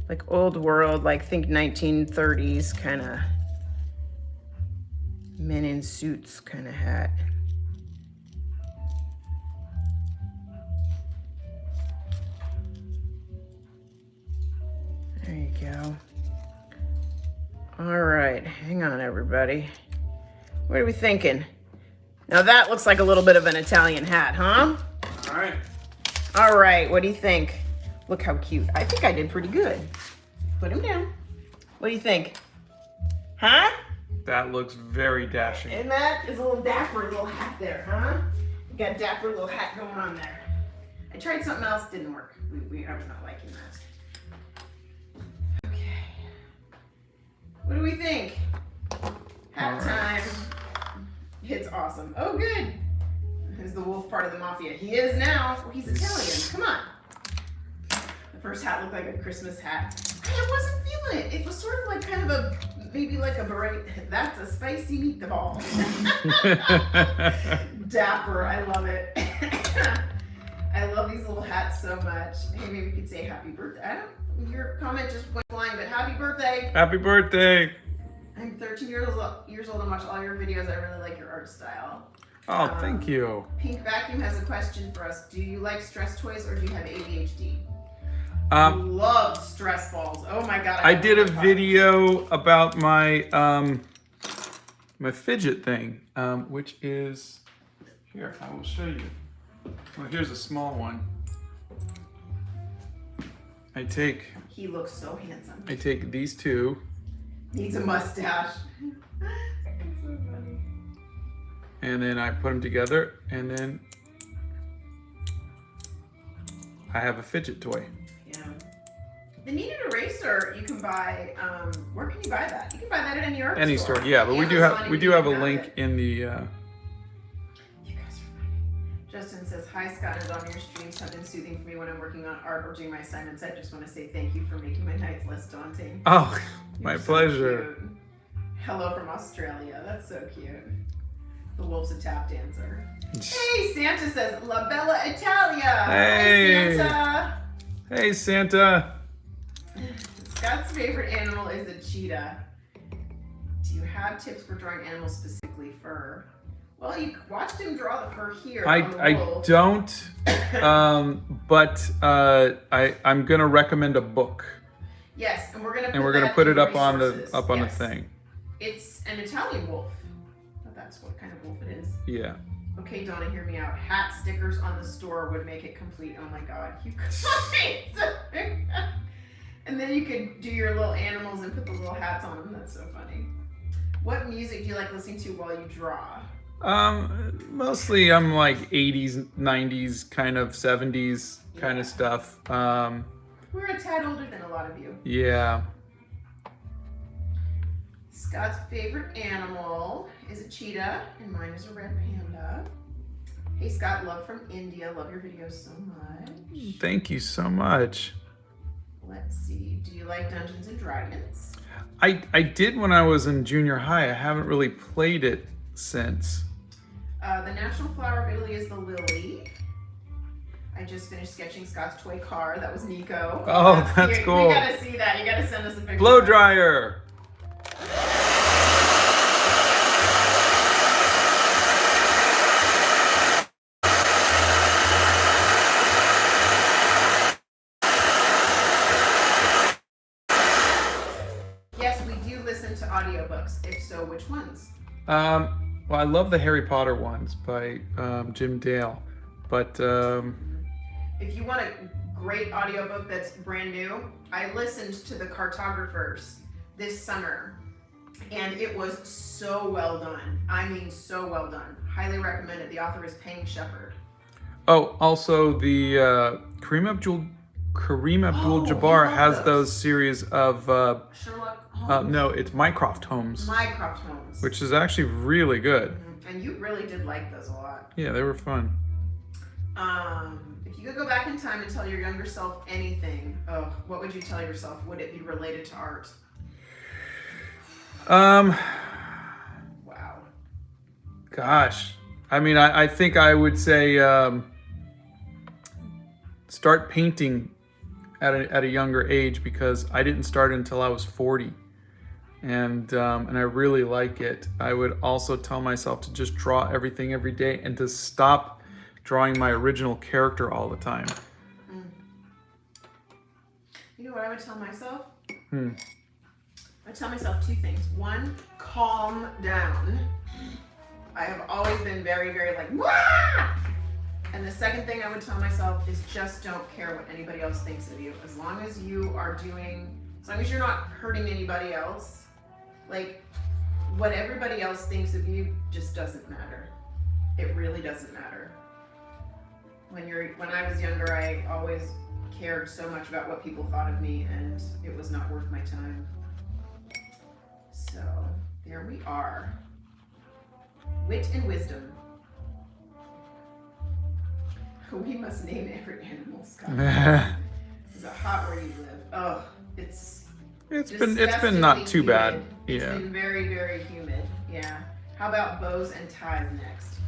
like old world, like think 1930s kind of men in suits kind of hat. There you go. All right, hang on everybody. What are we thinking? Now that looks like a little bit of an Italian hat, huh? All right. All right, what do you think? Look how cute. I think I did pretty good. Put him down. What do you think? Huh? That looks very dashing. And that is a little dapper little hat there, huh? You got a dapper little hat going on there. I tried something else, didn't work. I was not liking that. Okay. What do we think? Hat time. It's awesome. Oh, good. He's the wolf part of the mafia. He is now. Well, he's Italian. Come on. The first hat looked like a Christmas hat. I wasn't feeling it. It was sort of like kind of a, maybe like a beret. That's a spicy meatball. Dapper. I love it. I love these little hats so much. Hey, maybe we could say happy birthday. Your comment just went flying, but happy birthday. Happy birthday. I'm 13 years old and watch all your videos. I really like your art style. Oh, thank you. Pink Vacuum has a question for us. Do you like stress toys or do you have ADHD? Love stress balls. Oh my god. I did a video about my my fidget thing, which is here. I will show you. Well, here's a small one. He looks so handsome. I take these two. Needs a mustache. And then I put them together, and then I have a fidget toy. Yeah. The kneaded eraser you can buy. Where can you buy that? You can buy that at any art store. Any store, yeah. But Amazon, we do have a link in the. You guys are funny. Justin says, "Hi Scott, and on your streams have been soothing for me when I'm working on art or doing my assignments. I just want to say thank you for making my nights less daunting." Oh, my You're so pleasure. cute. Hello from Australia. That's so cute. The wolf's a tap dancer. Hey, Santa says, La Bella Italia. Hey. Hi, Santa. Hey, Santa. Scott's favorite animal is a cheetah. Do you have tips for drawing animals, specifically fur? Well, you watched him draw the fur here. I don't, but I'm gonna recommend a book. Yes, and we're gonna put it in up on the resources. Yes. thing. It's an Italian wolf. But that's what kind of wolf it is. Yeah. Okay, Donna, hear me out. Hat stickers on the store would make it complete. Oh my god, you guys. And then you could do your little animals and put the little hats on them. That's so funny. What music do you like listening to while you draw? Mostly I'm like 80s, 90s, kind of 70s kind of stuff. We're a tad older than a lot of you. Yeah. Scott's favorite animal is a cheetah, and mine is a red panda. Hey Scott, love from India. Love your videos so much. Thank you so much. Let's see. Do you like Dungeons and Dragons? I did when I was in junior high. I haven't really played it since. The national flower of Italy is the lily. I just finished sketching Scott's toy car. That was Nico. Oh, that's cool. We gotta see that. You gotta send us a picture. Blow dryer. Yes, we do listen to audiobooks. If so, which ones? Well, I love the Harry Potter ones by Jim Dale, but If you want a great audiobook that's brand new, I listened to The Cartographers this summer, and it was so well done. I mean, so well done. Highly recommend it. The author is Peng Shepherd. oh, also the Kareem Abdul-Jabbar love has those. those series of Sherlock No, it's Mycroft Homes, Mycroft Homes. which is actually really good. And you really did like those a lot. Yeah, they were fun. If you could go back in time and tell your younger self anything, what would you tell yourself? Would it be related to art? Wow. Gosh. I mean, I think I would say start painting at a younger age, because I didn't start until I was 40. And I really like it. I would also tell myself to just draw everything every day and to stop drawing my original character all the time. You know what I would tell myself? I tell myself two things. One, calm down. I have always been very, very like, wah! And the second thing I would tell myself is just don't care what anybody else thinks of you. As long as you are as long as you're not hurting anybody else, like what everybody else thinks of you just doesn't matter. It really doesn't matter. When I was younger, I always cared so much about what people thought of me, and it was not worth my time. So there we are. Wit and wisdom. We must name every animal, Scott. Is it hot where you live? Oh, it's been not too humid. bad. It's Yeah. been very, very humid. Yeah. How about bows and ties next?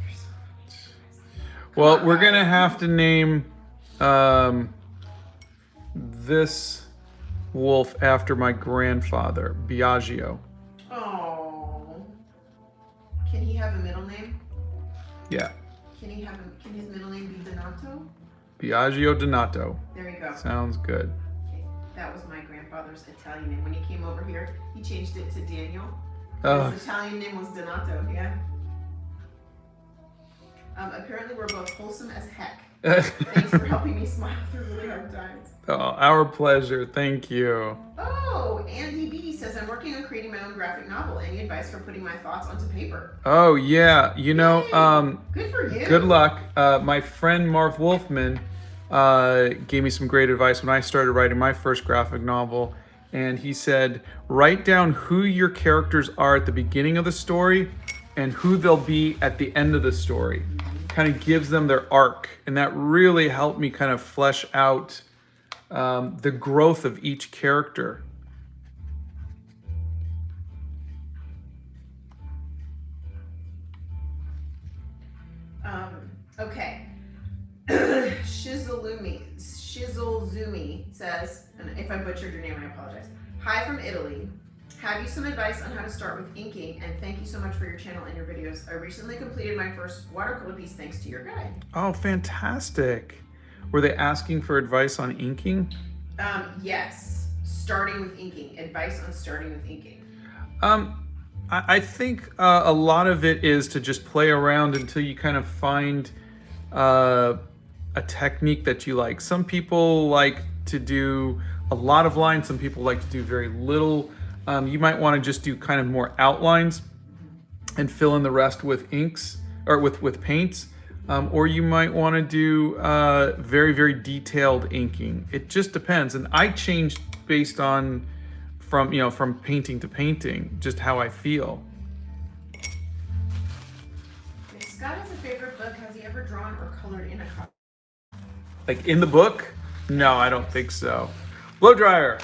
Well, on, we're guys. gonna have to name this wolf after my grandfather, Biagio. Oh. Can he have a middle name? Yeah, Can his middle name be Donato? Biagio Donato. There you go. Sounds good. Okay. That was my grandfather's Italian name. When he came over here, he changed it to Daniel. Oh, His Italian name was Donato, yeah. Apparently we're both wholesome as heck. Thanks for helping me smile through really hard times. oh, our pleasure. Thank you. Oh, Andy B says, I'm working on creating my own graphic novel. Any advice for putting my thoughts onto paper? Oh yeah, you know, Yay. Good for you. good luck. My friend Marv Wolfman gave me some great advice when I started writing my first graphic novel. And he said, write down who your characters are at the beginning of the story and who they'll be at the end of the story. Kind of gives them their arc. And that really helped me kind of flesh out the growth of each character. Okay. Shizzlezumi says, and if I butchered your name, I apologize. Hi from Italy. Have you some advice on how to start with inking? And thank you so much for your channel and your videos. I recently completed my first watercolor piece thanks to your guide. Oh, fantastic. Were they asking for advice on inking? Yes. Starting with inking. Advice on starting with inking. I think a lot of it is to just play around until you kind of find a technique that you like. Some people like to do a lot of lines. Some people like to do very little. You might want to just do kind of more outlines and fill in the rest with inks or with paints. Or you might want to do very, very detailed inking. It just depends. And I changed based on from painting to painting, just how I feel. If Scott has a favorite book, has he ever drawn or colored in a comic? Like in the book? No, I don't think so. Blow dryer.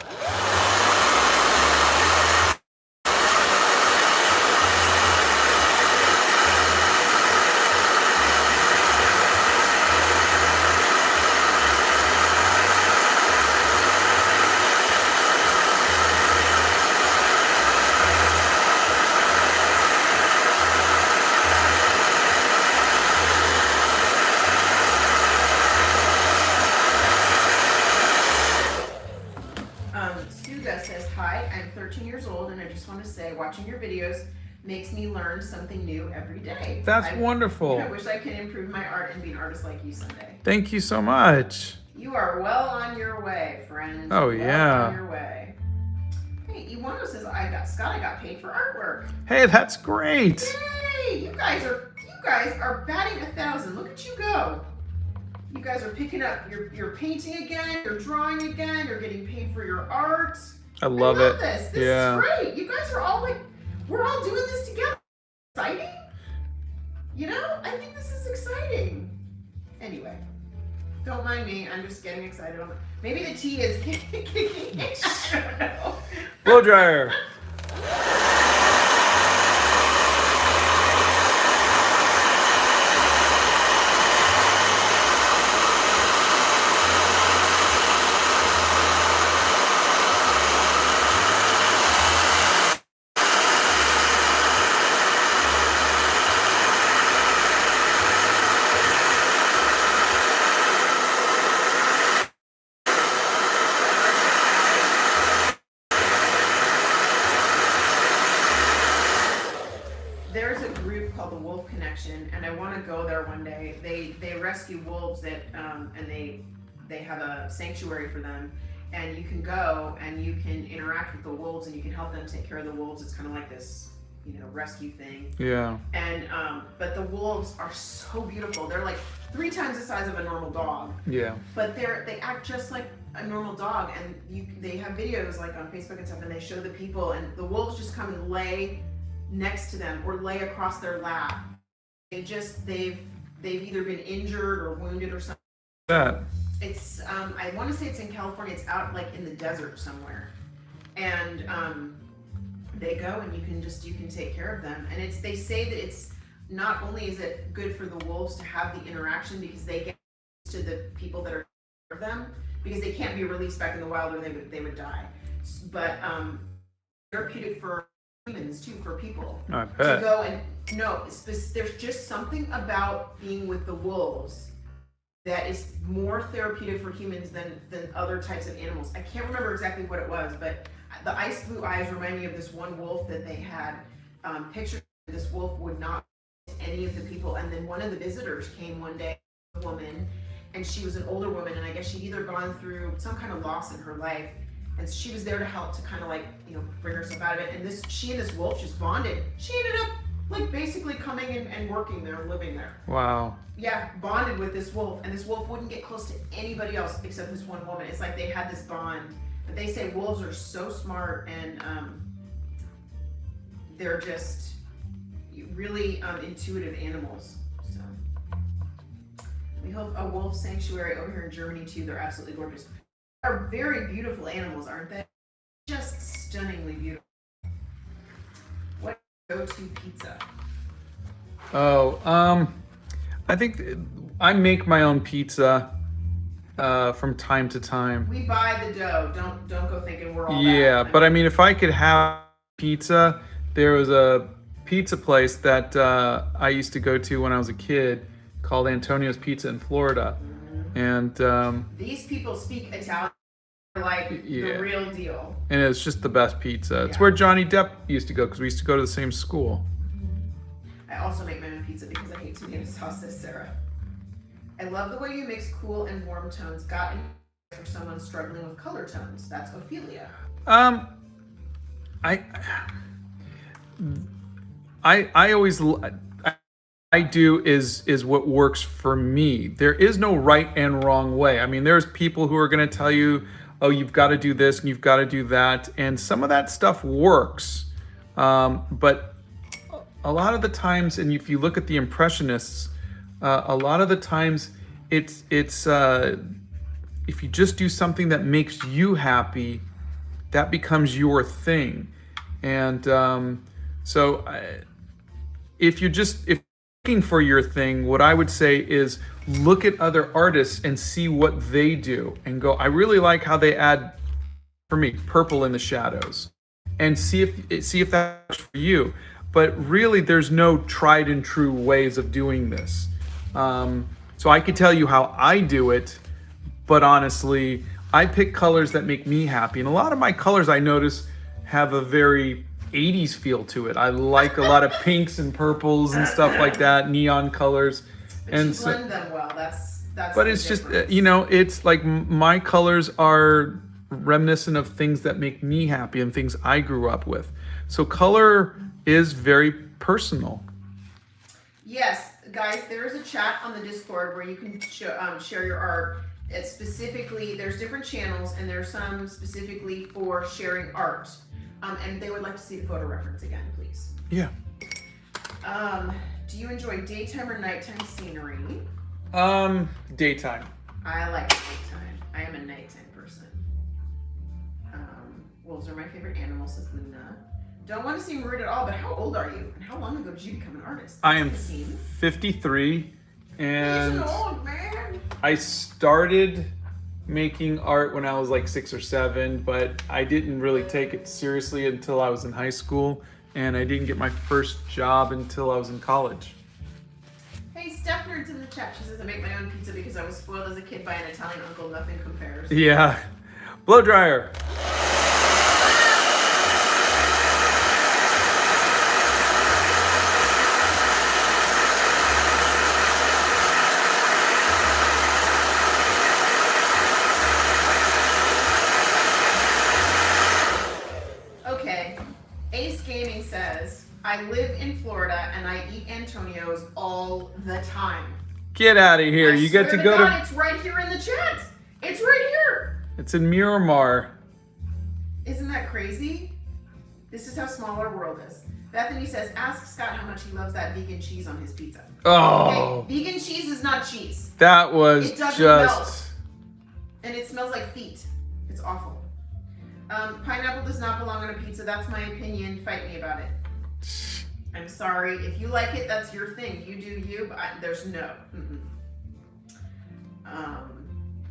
Suga says, hi, I'm 13 years old and I just want to say watching your videos makes me learn something new every day. That's wonderful. I wish I could improve my art and be an artist like you someday. Thank you so much. You are well on your way, friend. Oh, well yeah. on your way. Hey, Iwano says, I got paid for artwork. Hey, that's great. Yay! You guys are batting 1,000. Look at you go. You guys are picking up, you're painting again, you're drawing again, you're getting paid for your art. I love it. this. This Yeah. is great. You guys are all like, we're all doing this together. Exciting? You know, I think this is exciting. Anyway, don't mind me. I'm just getting excited. Maybe the tea is kicking in. I don't know. Blow dryer. There's a group called the Wolf Connection, and I want to go there one day. They rescue wolves and they have a sanctuary for them, and you can go and you can interact with the wolves and you can help them take care of the wolves. It's kind of like this, rescue thing. Yeah. And but the wolves are so beautiful. They're like 3 times the size of a normal dog. Yeah. But they act just like a normal dog, and they have videos like on Facebook and stuff, and they show the people, and the wolves just come and lay next to them or lay across their lap. They've either been injured or wounded or something. That. It's I want to say it's in California. It's out like in the desert somewhere, and they go and you can take care of them. And they say that it's not only is it good for the wolves to have the interaction because they get used to the people that are of them, because they can't be released back in the wild or they would die. But therapeutic for humans too, for people I to bet. go and there's just something about being with the wolves that is more therapeutic for humans than other types of animals. I can't remember exactly what it was, but the ice blue eyes remind me of this one wolf that they had pictures. This wolf would not any of the people, and then one of the visitors came one day, a woman, and she was an older woman, and I guess she'd either gone through some kind of loss in her life, and she was there to help to kind of like bring herself out of it. And she and this wolf just bonded. She ended up like basically coming in and working there, living there. Wow. Yeah, bonded with this wolf, and this wolf wouldn't get close to anybody else except this one woman. It's like they had this bond. But they say wolves are so smart, and they're just really intuitive animals. So we hope a wolf sanctuary over here in Germany too. They're absolutely gorgeous. Are very beautiful animals, aren't they? Just stunningly beautiful. What go-to pizza? Oh, I think I make my own pizza from time to time. We buy the dough. Don't go thinking we're all Yeah, that. but I mean, if I could have pizza, there was a pizza place that I used to go to when I was a kid called Antonio's Pizza in Florida, and These people speak Italian like Yeah. the real deal. it's just the best pizza. It's Yeah. where Johnny Depp used to go because we used to go to the same school. I also make my own pizza because I hate tomato sauce, says Sarah. I love the way you mix cool and warm tones. Got any for someone struggling with color tones? That's Ophelia. I always I do is what works for me. There is no right and wrong way. I mean, there's people who are going to tell you, oh, you've got to do this and you've got to do that, and some of that stuff works. But a lot of the times, and if you look at the Impressionists, a lot of the times it's if you just do something that makes you happy, that becomes your thing. And so if you're looking for your thing, what I would say is look at other artists and see what they do and go, I really like how they add, for me, purple in the shadows, and see if that works for you. But really, there's no tried and true ways of doing this. So I could tell you how I do it, but honestly, I pick colors that make me happy. And a lot of my colors, I notice, have a very 80s feel to it. I like a lot of pinks and purples and stuff like that, neon colors. But And you so, blend them well. That's but the it's just, difference. it's like my colors are reminiscent of things that make me happy and things I grew up with. So color is very personal. Yes, guys, there is a chat on the Discord where you can share your art. It's specifically, there's different channels, and there's some specifically for sharing art. And they would like to see the photo reference again, please. Yeah. Do you enjoy daytime or nighttime scenery? Daytime. I like nighttime. I am a nighttime person. Wolves are my favorite animal, says Luna. Don't want to seem rude at all, but how old are you? And how long ago did you become an artist? I am 15? 53, and He's an old man. I started making art when I was like 6 or 7, but I didn't really take it seriously until I was in high school, and I didn't get my first job until I was in college. Hey, Stephner's in the chat. She says I make my own pizza because I was spoiled as a kid by an Italian uncle. Nothing compares. Yeah. Blow dryer. Okay. Ace Gaming says, I live in Florida and I eat Antonio's all the time. Get out of here. You get to go God, to... it's right here in the chat. It's right here. It's in Miramar. Isn't that crazy? This is how small our world is. Bethany says, ask Scott how much he loves that vegan cheese on his pizza. Oh. Okay, vegan cheese is not cheese. That was It doesn't just... melt. And it smells like feet. It's awful. Pineapple does not belong on a pizza. That's my opinion. Fight me about it. I'm sorry. If you like it, that's your thing. You do you, but there's no.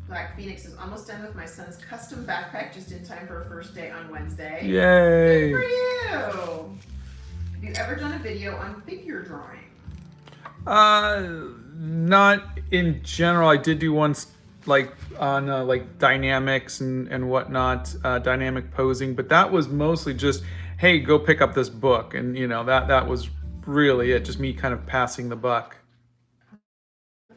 Black Phoenix is almost done with my son's custom backpack, just in time for a first day on Wednesday. Yay. Good for you. Have you ever done a video on figure drawing? Not in general. I did do once, like on like dynamics and whatnot, dynamic posing, but that was mostly just, hey, go pick up this book, and you know that was really it. Just me kind of passing the buck.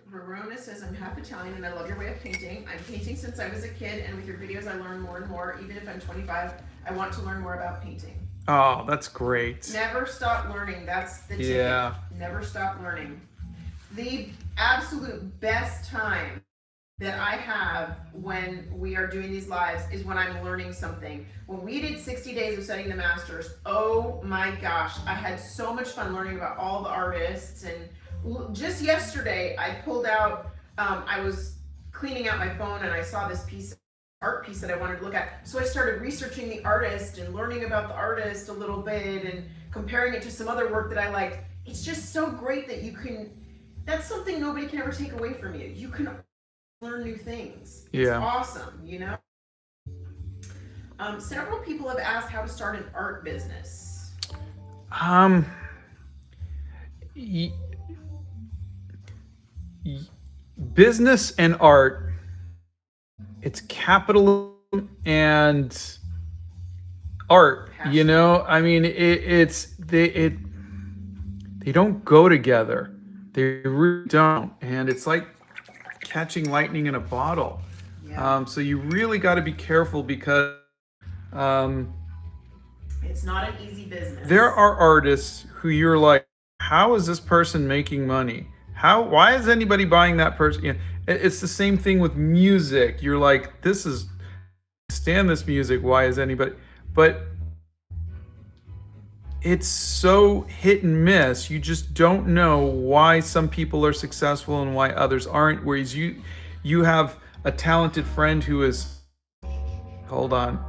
Verona says, I'm half Italian and I love your way of painting. I'm painting since I was a kid, and with your videos I learn more and more. Even if I'm 25, I want to learn more about painting. Oh, that's great. Never stop learning. That's the ticket. Yeah. Never stop learning. The absolute best time that I have when we are doing these lives is when I'm learning something. When we did 60 days of studying the masters, oh my gosh, I had so much fun learning about all the artists. And just yesterday, I pulled out, I was cleaning out my phone and I saw this art piece that I wanted to look at. So I started researching the artist and learning about the artist a little bit and comparing it to some other work that I liked. It's just so great that you can, that's something nobody can ever take away from you. You can learn new things. It's awesome, you know? Several people have asked how to start an art business. Business and art, it's capitalism and art. Passion. You know, I mean, they don't go together. They really don't, and it's like catching lightning in a bottle. Yeah. So you really got to be careful because it's not an easy business. There are artists who you're like, how is this person making money? Why is anybody buying that person? You know, it's the same thing with music. You're like, stand this music. Why is anybody? But it's so hit and miss. You just don't know why some people are successful and why others aren't. Whereas you have a talented friend who is, hold on.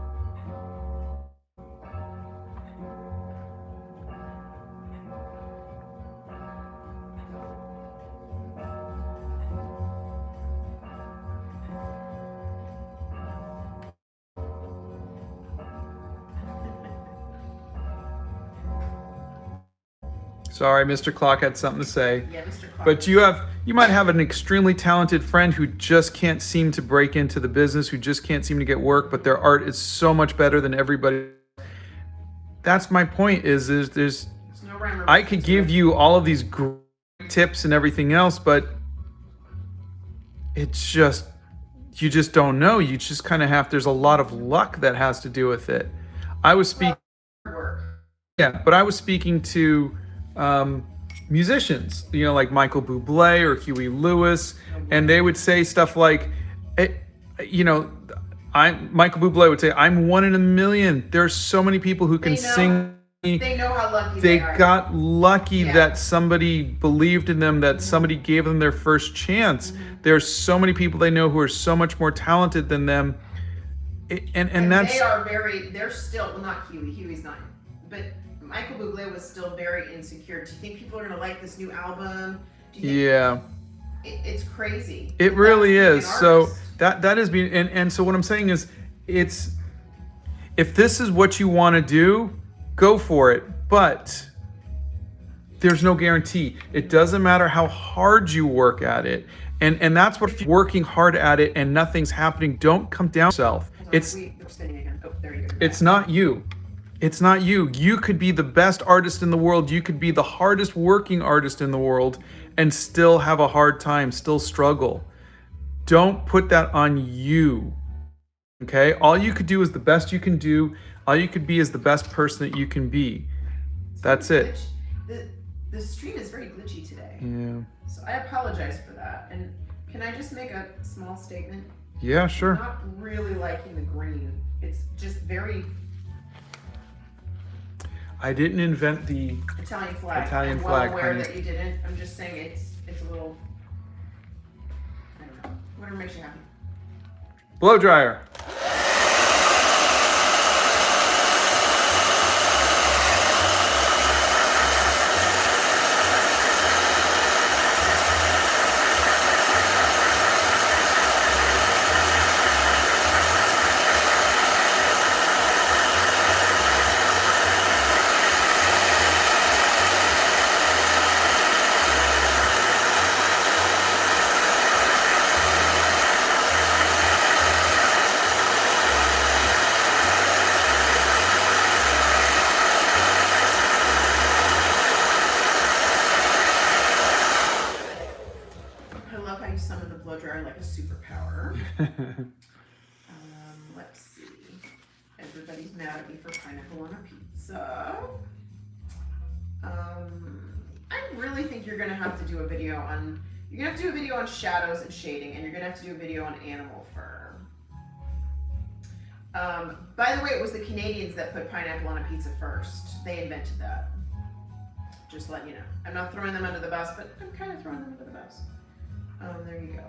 Sorry, Mr. Clock had something to say. Yeah, Mr. Clock. But you might have an extremely talented friend who just can't seem to break into the business, who just can't seem to get work, but their art is so much better than everybody. That's my point. Is there's no rhyme or I could give you all of these great tips and everything else, but it's just you just don't know. You just kind of have. There's a lot of luck that has to do with it. I was speaking. Yeah, but I was speaking to musicians, you know, like Michael Bublé or Huey Lewis, and they would say stuff like, You know, Michael Bublé would say, I'm one in a million. There's so many people who can sing. They know how lucky They are. got lucky Yeah. that somebody believed in them, that somebody gave them their first chance. There's so many people they know who are so much more talented than them. And that's, they're still, well, not Huey's not, but Michael Bublé was still very insecure. Do you think people are going to like this new album? Do you think yeah, it's crazy. it really is. That's So being an artist. that is being, and so what I'm saying is, if this is what you want to do, go for it. But there's no guarantee. It doesn't matter how hard you work at it. And that's what, working hard at it and nothing's happening, don't come down on yourself. We're spinning again. Oh, there you go. It's not you. It's not you. You could be the best artist in the world. You could be the hardest working artist in the world and still have a hard time, still struggle. Don't put that on you. Okay? All you could do is the best you can do. All you could be is the best person that you can be. That's it. The stream is very glitchy today. Yeah. So I apologize for that. And can I just make a small statement? Yeah, sure. I'm not really liking the green. It's just very I didn't invent the Italian flag. Italian I'm flag, well aware honey. that you didn't. I'm just saying it's a little, I don't know. Whatever makes you happy. blow dryer. I love how you summon the blow dryer like a superpower. Let's see. Everybody's mad at me for pineapple on a pizza. I really think you're gonna have to do a video on. You're gonna have to do a video on shadows and shading, and you're gonna have to do a video on animal fur. By the way, it was the Canadians that put pineapple on a pizza first. They invented that. Just letting you know. I'm not throwing them under the bus, but I'm kind of throwing them under the bus. There you go.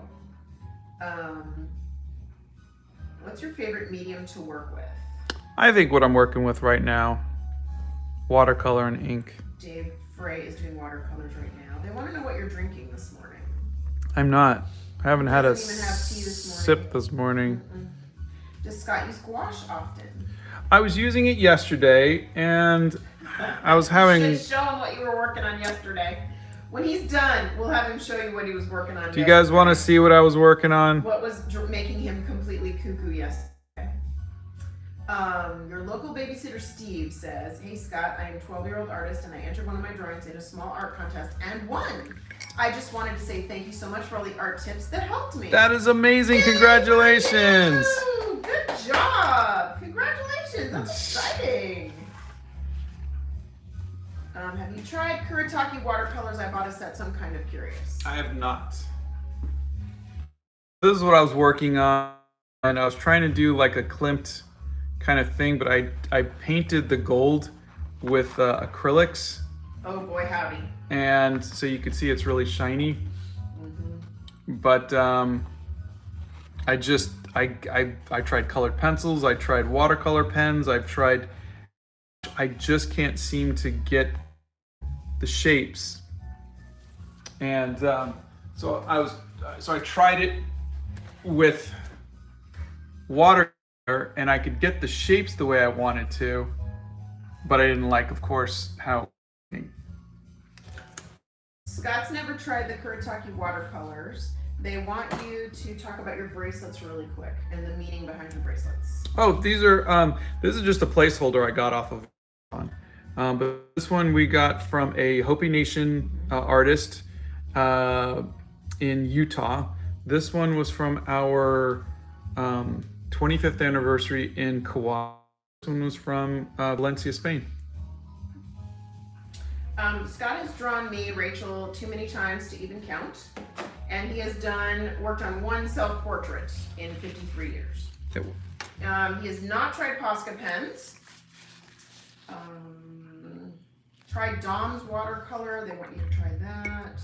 What's your favorite medium to work with? I think what I'm working with right now, watercolor and ink. Dave Frey is doing watercolors right now. They want to know what you're drinking this morning. I'm not. I haven't had a Doesn't even have tea this morning. sip this morning. Does Scott use gouache often? I was using it yesterday, and I was having. You should show him what you were working on yesterday. When he's done, we'll have him show you what he was working on. Do you guys want to see what I was working on? What was making him completely cuckoo yesterday? Your local babysitter Steve says, "Hey Scott, I am a 12-year-old artist and I entered one of my drawings in a small art contest and won. I just wanted to say thank you so much for all the art tips that helped me." That is amazing! Congratulations! Woo! Good job! Congratulations! That's exciting. Have you tried Kuretake watercolors? I bought a set, so I'm kind of curious. I have not. This is what I was working on, and I was trying to do like a Klimt kind of thing, but I painted the gold with acrylics, Oh boy, howdy. and so you could see it's really shiny. But I tried colored pencils, I tried watercolor pens, I just can't seem to get the shapes. And so I tried it with watercolor, and I could get the shapes the way I wanted to, but I didn't like, of course, how. Scott's never tried the Kuretake watercolors. They want you to talk about your bracelets really quick and the meaning behind your bracelets. Oh, these are this is just a placeholder I got off of but this one we got from a Hopi Nation artist in Utah. This one was from our 25th anniversary in Kauai. This one was from Valencia, Spain. Scott has drawn me, Rachel, too many times to even count. And he has worked on one self-portrait in 53 years. He has not tried Posca pens. Try Dom's watercolor. They want you to try that.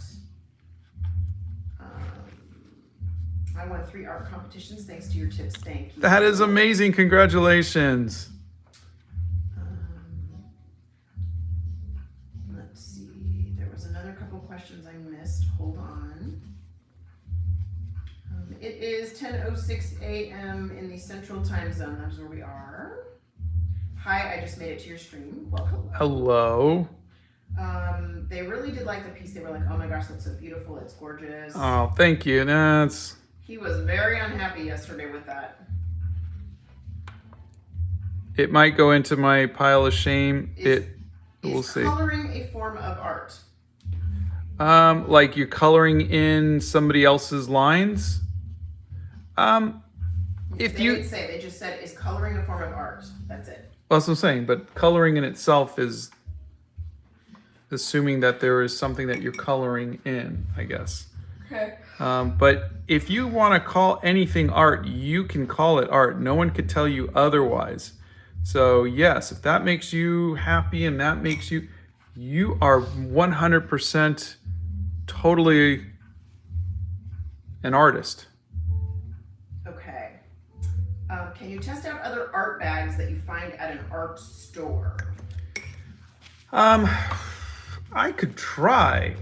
I won 3 art competitions thanks to your tips. Thank you. That is amazing. Congratulations. Let's see. There was another couple questions I missed. Hold on. It is 10:06 a.m. in the Central Time Zone. That's where we are. Hi, I just made it to your stream. Welcome. Hello. They really did like the piece. They were like, "Oh my gosh, that's so beautiful. It's gorgeous." Oh, thank you. That's. He was very unhappy yesterday with that. It might go into my pile of shame. We'll see. Is coloring a form of art? Like you're coloring in somebody else's lines. They just said, "Is coloring a form of art?" That's it. Well, that's what I'm saying. But coloring in itself is assuming that there is something that you're coloring in, I guess. Okay. But if you want to call anything art, you can call it art. No one could tell you otherwise. So yes, if that makes you happy and that makes you are 100% totally an artist. Okay. Can you test out other art bags that you find at an art store? I could try.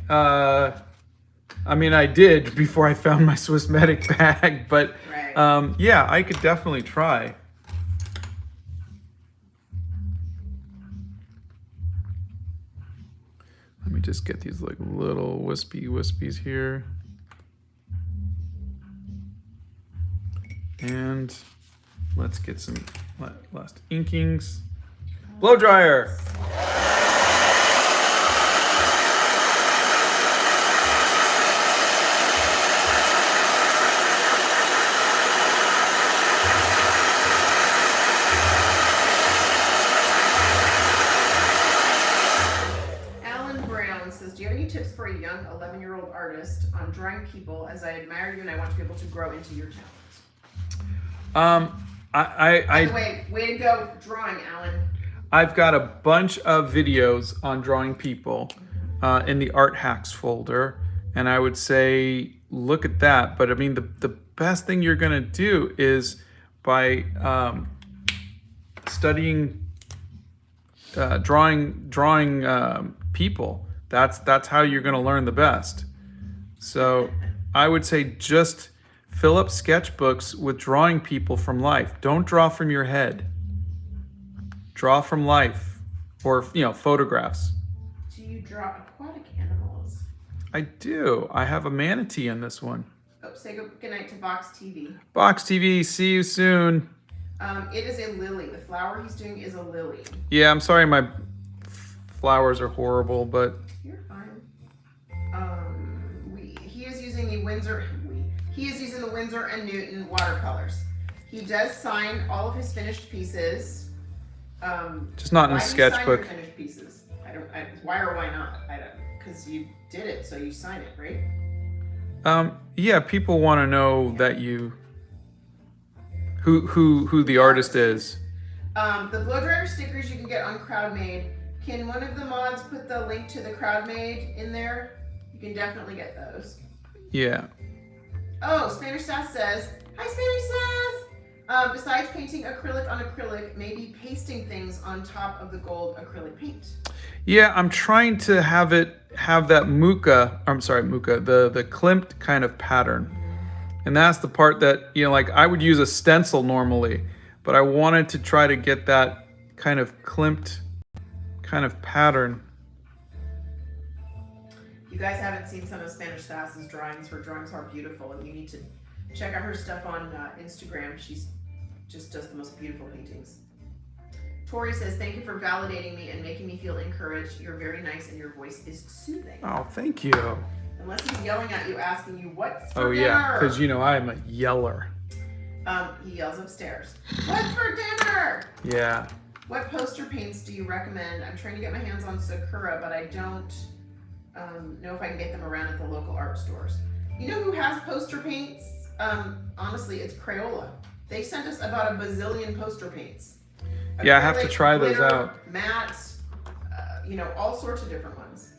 I mean, I did before I found my Swissmedic bag, but Right. yeah, I could definitely try. Let me just get these like little wispies here. And let's get some last inkings. Blow dryer. Do you have any tips for a young 11-year-old artist on drawing people, as I admire you and I want to be able to grow into your talent? By the way, way to go drawing, Alan. I've got a bunch of videos on drawing people in the art hacks folder, and I would say look at that. But I mean, the best thing you're gonna do is by studying drawing people. That's how you're gonna learn the best. So I would say just fill up sketchbooks with drawing people from life. Don't draw from your head. Draw from life, or photographs. Do you draw aquatic animals? I do. I have a manatee in this one. Oh, say good night to Box TV. Box TV, see you soon. It is a lily. The flower he's doing is a lily. Yeah, I'm sorry my flowers are horrible, but You're fine. He is using the Winsor and Newton watercolors. He does sign all of his finished pieces. just not in a Why do you sign your sketchbook. finished pieces? Why or why not? I don't. Because you did it, so you sign it, right? Yeah, people want to know that you who the artist is. The blow dryer stickers you can get on CrowdMade. Can one of the mods put the link to the CrowdMade in there? You can definitely get those. Yeah. Oh, Spanish Sass says, hi Spanish Sass! Besides painting acrylic on acrylic, maybe pasting things on top of the gold acrylic paint. Yeah, I'm trying to have that muka, the klimt kind of pattern. And that's the part that, like I would use a stencil normally, but I wanted to try to get that kind of klimt kind of pattern. You guys haven't seen some of Spanish Sass's drawings. Her drawings are beautiful, and you need to check out her stuff on Instagram. She's just does the most beautiful paintings. Tori says, thank you for validating me and making me feel encouraged. You're very nice and your voice is soothing. Oh, thank you. Unless he's yelling at you, asking you, what's for Oh dinner? yeah, because I'm a yeller. He yells upstairs, what's for dinner? Yeah. What poster paints do you recommend? I'm trying to get my hands on Sakura, but I don't know if I can get them around at the local art stores. You know who has poster paints? Honestly, it's Crayola. They sent us about a bazillion poster paints. Yeah, I have to Acrylic, try those glitter, out. Matte, all sorts of different ones.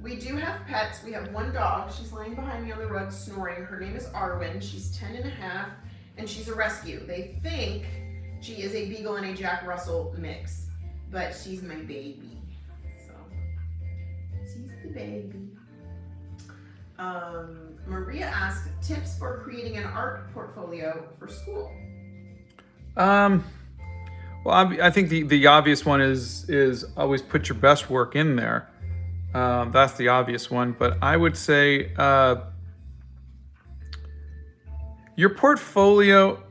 We do have pets. We have one dog. She's laying behind me on the rug snoring. Her name is Arwen. She's 10 and a half, and she's a rescue. They think she is a Beagle and a Jack Russell mix, but she's my baby. So, she's the baby. Maria asked, tips for creating an art portfolio for school. Well, I think the obvious one is always put your best work in there. That's the obvious one. But I would say your portfolio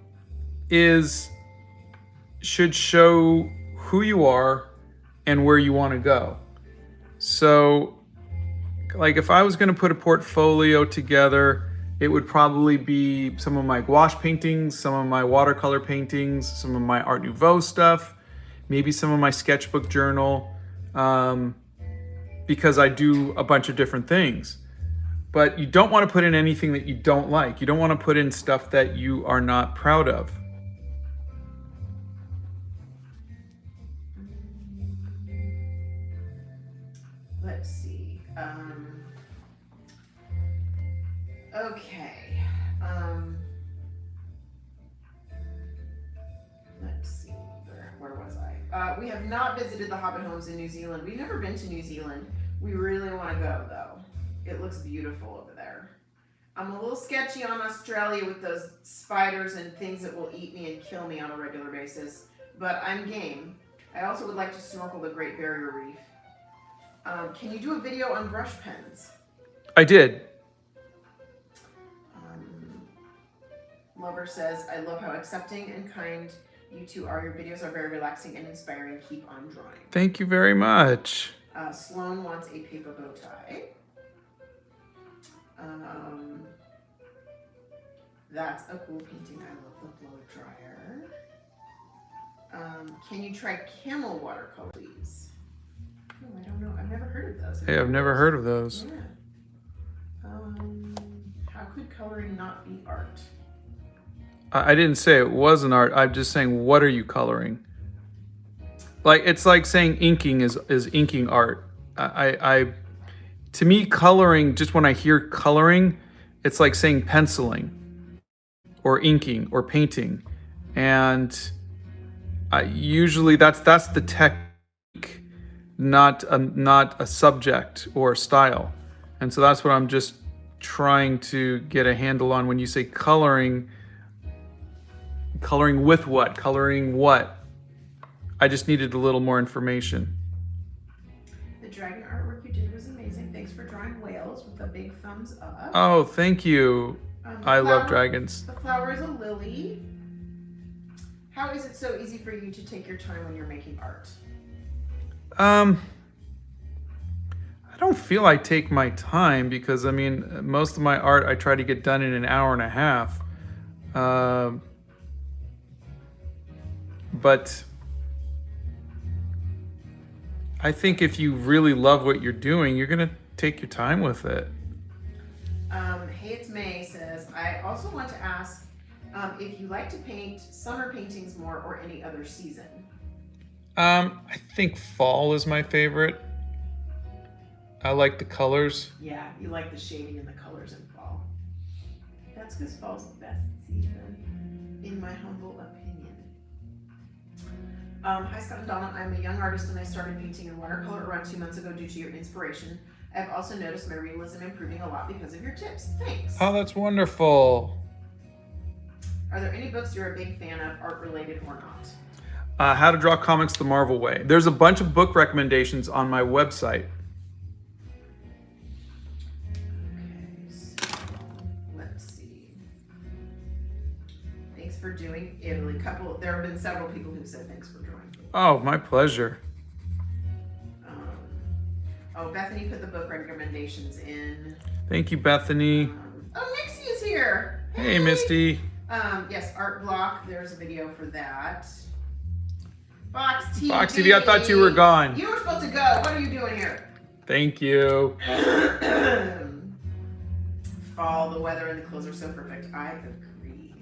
should show who you are and where you want to go. So, like if I was going to put a portfolio together, it would probably be some of my gouache paintings, some of my watercolor paintings, some of my Art Nouveau stuff, maybe some of my sketchbook journal, because I do a bunch of different things. But you don't want to put in anything that you don't like. You don't want to put in stuff that you are not proud of. Let's see. Okay. Let's see. Where was I? We have not visited the Hobbit homes in New Zealand. We've never been to New Zealand. We really want to go, though. It looks beautiful over there. I'm a little sketchy on Australia with those spiders and things that will eat me and kill me on a regular basis, but I'm game. I also would like to snorkel the Great Barrier Reef. Can you do a video on brush pens? I did. Lover says, I love how accepting and kind you two are. Your videos are very relaxing and inspiring. Keep on drawing. Thank you very much. Sloan wants a paper bow tie. That's a cool painting. I love the blow dryer. Can you try camel watercolor, please? Oh, I don't know. I've never heard of those. Hey, I've never heard of those. Yeah. How could coloring not be art? I didn't say it was an art. I'm just saying, what are you coloring? Like it's like saying inking is inking art. To me, coloring, just when I hear coloring, it's like saying penciling or inking or painting, and usually that's the technique, not a subject or style. And so that's what I'm just trying to get a handle on when you say coloring. Coloring with what? Coloring what? I just needed a little more information. The dragon artwork you did was amazing. Thanks for drawing whales with a big thumbs up. Oh, thank you. I love dragons. The flower is a lily. How is it so easy for you to take your time when you're making art? I don't feel I take my time because, I mean, most of my art I try to get done in an hour and a half. But I think if you really love what you're doing, you're going to take your time with it. Hey, it's May says, I also want to ask if you like to paint summer paintings more or any other season. I think fall is my favorite. I like the colors. Yeah, you like the shading and the colors in fall. That's because fall's the best season, in my humble opinion. Hi Scott and Donna, I'm a young artist and I started painting in watercolor around 2 months ago due to your inspiration. I've also noticed my realism improving a lot because of your tips. Thanks. Oh, that's wonderful. Are there any books you're a big fan of, art related or not? How to Draw Comics the Marvel Way. There's a bunch of book recommendations on my website. Okay, so let's see. Thanks for doing Italy. There have been several people who said thanks for drawing. Oh, my pleasure. Bethany put the book recommendations in. Thank you, Bethany. Nixie is here. Hey, Misty. Yes, Art Block. There's a video for that. Fox TV. Fox TV, I thought you were gone. You were supposed to go. What are you doing here? Thank you. fall, the weather and the clothes are so perfect. I agree.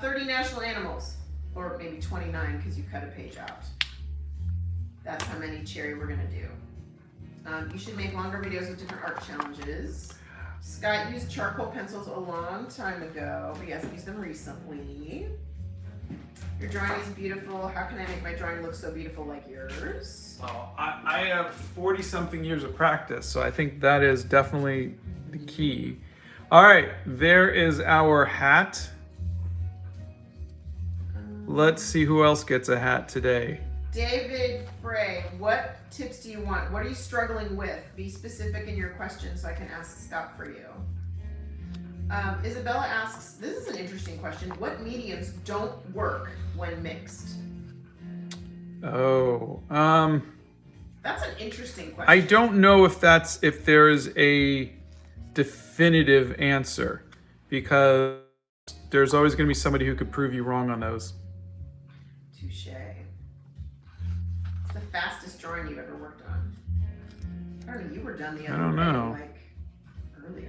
30 national animals, or maybe 29 because you cut a page out. That's how many Cherry we're gonna do. You should make longer videos with different art challenges. Scott used charcoal pencils a long time ago, but he hasn't used them recently. Your drawing is beautiful. How can I make my drawing look so beautiful like yours? Oh, I have 40 something years of practice, so I think that is definitely the key. All right, there is our hat. Let's see who else gets a hat today. David Frey, what tips do you want? What are you struggling with? Be specific in your question so I can ask Scott for you. Isabella asks, this is an interesting question. What mediums don't work when mixed? Oh, That's an interesting question. I don't know if there is a definitive answer, because there's always going to be somebody who could prove you wrong on those. Touche. It's the fastest drawing you've ever worked on. I don't know, you were done the other I don't day, know. like early.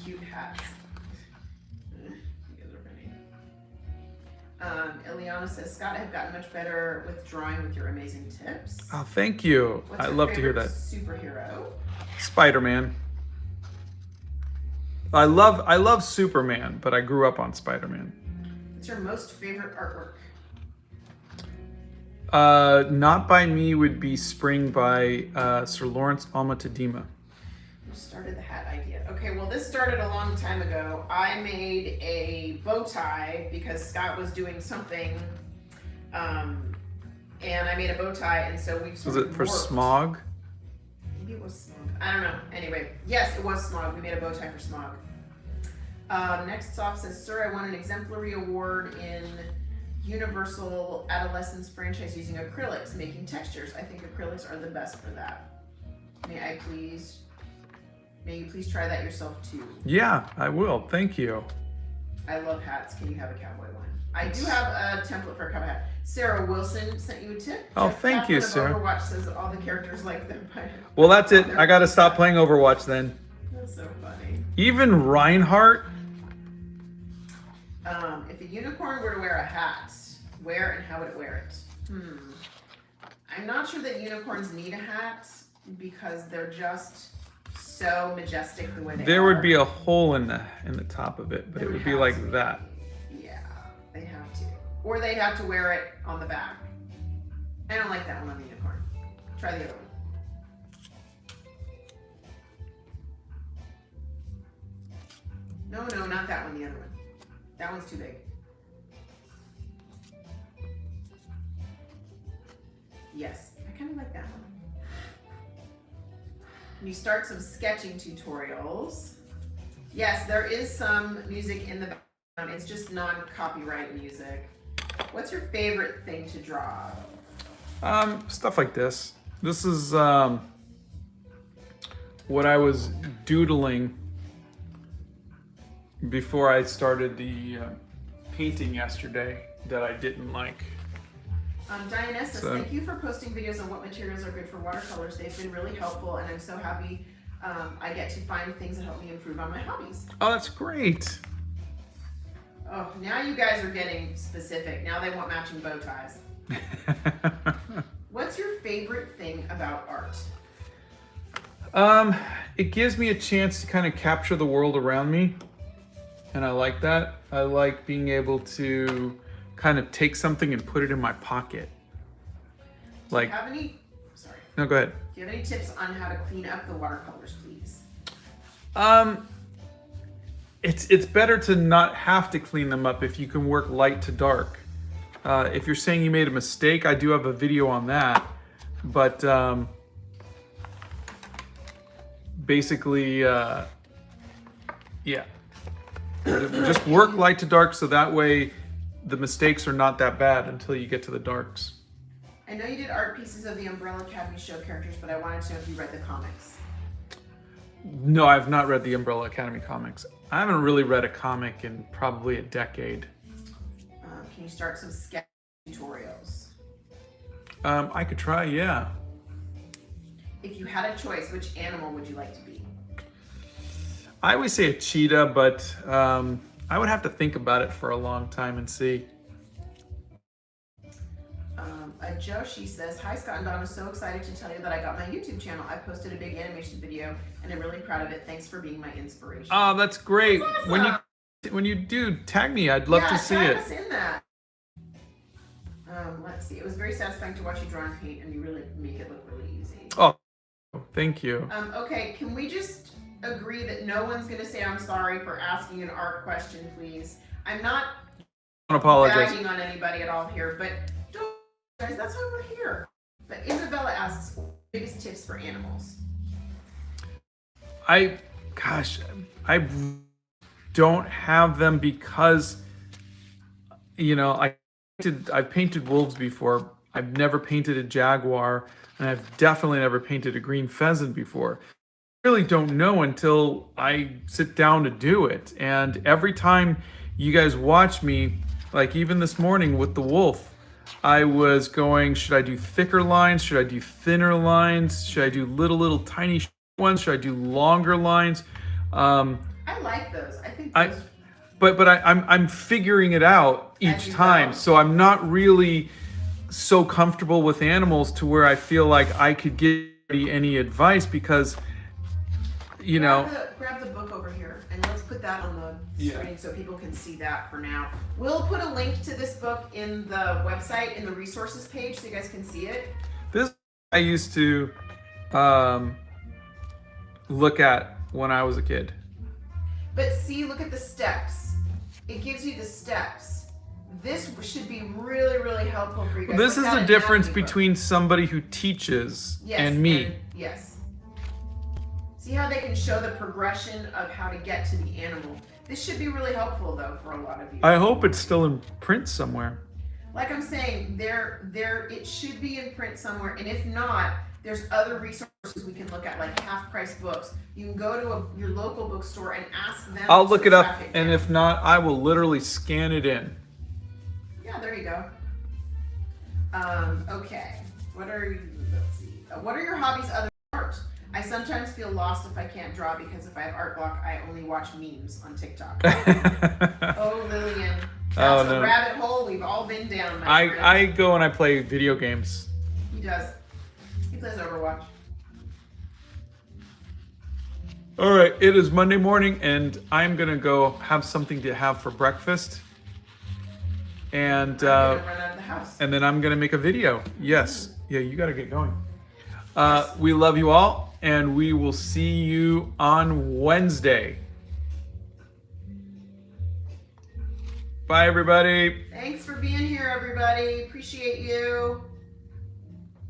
Cute hats. You guys are funny. Ileana says, Scott, I've gotten much better with drawing with your amazing tips. Oh, thank you. What's I your love to hear favorite that. superhero? Spider-Man. I love Superman, but I grew up on Spider-Man. What's your most favorite artwork? Not by me would be Spring by Sir Lawrence Alma-Tadema. Who started the hat idea? Okay, well, this started a long time ago. I made a bow tie because Scott was doing something, and I made a bow tie, and so we've sort Was of it for morphed. Smog? Maybe it was Smog. I don't know. Anyway, yes, it was Smog. We made a bow tie for Smog. Next off says, Sir, I won an exemplary award in Universal Adolescence franchise using acrylics, making textures. I think acrylics are the best for that. May you please try that yourself too. Yeah, I will. Thank you. I love hats. Can you have a cowboy one? I do have a template for a cowboy hat. Sarah Wilson sent you a tip. Oh, Jeff thank you, Kaplan of Sarah. Overwatch says that all the characters like them. Well, that's it. I gotta stop playing Overwatch then. That's so funny. Even Reinhardt? If a unicorn were to wear a hat, where and how would it wear it? I'm not sure that unicorns need a hat because they're just so majestic the way they are. There would be a hole in the top of it, but There it would would be have like to. that. Yeah, they'd have to. Or they'd have to wear it on the back. I don't like that one on the unicorn. Try the other one. No, not that one, the other one. That one's too big. Yes, I kind of like that one. Can you start some sketching tutorials? Yes, there is some music in the background. It's just non-copyright music. What's your favorite thing to draw? Stuff like this. This is what I was doodling before I started the painting yesterday that I didn't like. Diana says, thank you for posting videos on what materials are good for watercolors. They've been really helpful, and I'm so happy I get to find things that help me improve on my hobbies. Oh, that's great. Oh, now you guys are getting specific. Now they want matching bow ties. What's your favorite thing about art? It gives me a chance to kind of capture the world around me, and I like that. I like being able to kind of take something and put it in my pocket. Like, Do you have any? Sorry. no, go ahead. Do you have any tips on how to clean up the watercolors, please? It's better to not have to clean them up if you can work light to dark. If you're saying you made a mistake, I do have a video on that, but basically, yeah, just work light to dark so that way the mistakes are not that bad until you get to the darks. I know you did art pieces of the Umbrella Academy show characters, but I wanted to know if you read the comics. No, I've not read the Umbrella Academy comics. I haven't really read a comic in probably a decade. Can you start some sketch tutorials? I could try, yeah. if you had a choice, which animal would you like to be? I always say a cheetah, but I would have to think about it for a long time and see. Joshi says, hi Scott and Donna, so excited to tell you that I got my YouTube channel. I posted a big animation video and I'm really proud of it. Thanks for being my inspiration. Oh, that's great. That's awesome. When you do, tag me. I'd love to see tag it. us in that. Let's see. It was very satisfying to watch you draw and paint, and you really make it look really easy. Oh, thank you. Okay, can we just agree that no one's going to say I'm sorry for asking an art question, please? I'm not bagging on anybody at all here, but don't apologize. That's why we're here. But Isabella asks, biggest tips for animals? I don't have them because, I've painted wolves before. I've never painted a jaguar, and I've definitely never painted a green pheasant before. I really don't know until I sit down to do it. And every time you guys watch me, like even this morning with the wolf, I was going, should I do thicker lines? Should I do thinner lines? Should I do little tiny ones? Should I do longer lines? I like those. I think those... But I'm figuring it out each time. So I'm not really so comfortable with animals to where I feel like I could give any advice because, Grab the book over here and let's put that on the screen so people can see that for now. We'll put a link to this book in the website, in the resources page, so you guys can see it. This I used to look at when I was a kid. But see, look at the steps. It gives you the steps. This should be really, really helpful for you guys. This is the difference between somebody who teaches and me. Yes. See how they can show the progression of how to get to the animal. This should be really helpful though for a lot of you. I hope it's still in print somewhere. Like I'm saying, it should be in print somewhere, and if not, there's other resources we can look at, like half-price books. You can go to your local bookstore and ask them. I'll look it up, and if not, I will literally scan it in. Yeah, there you go. Okay. Let's see. What are your hobbies other than art? I sometimes feel lost if I can't draw because if I have art block, I only watch memes on TikTok. Oh, Lillian. That's a rabbit hole we've all been down, my friend. I go and I play video games. He does. He plays Overwatch. All right, it is Monday morning, and I'm gonna go have something to have for breakfast, and I'm gonna run out of the house. And then I'm gonna make a video. Yes, yeah, you gotta get going. We love you all, and we will see you on Wednesday. Bye, everybody. Thanks for being here, everybody. Appreciate you.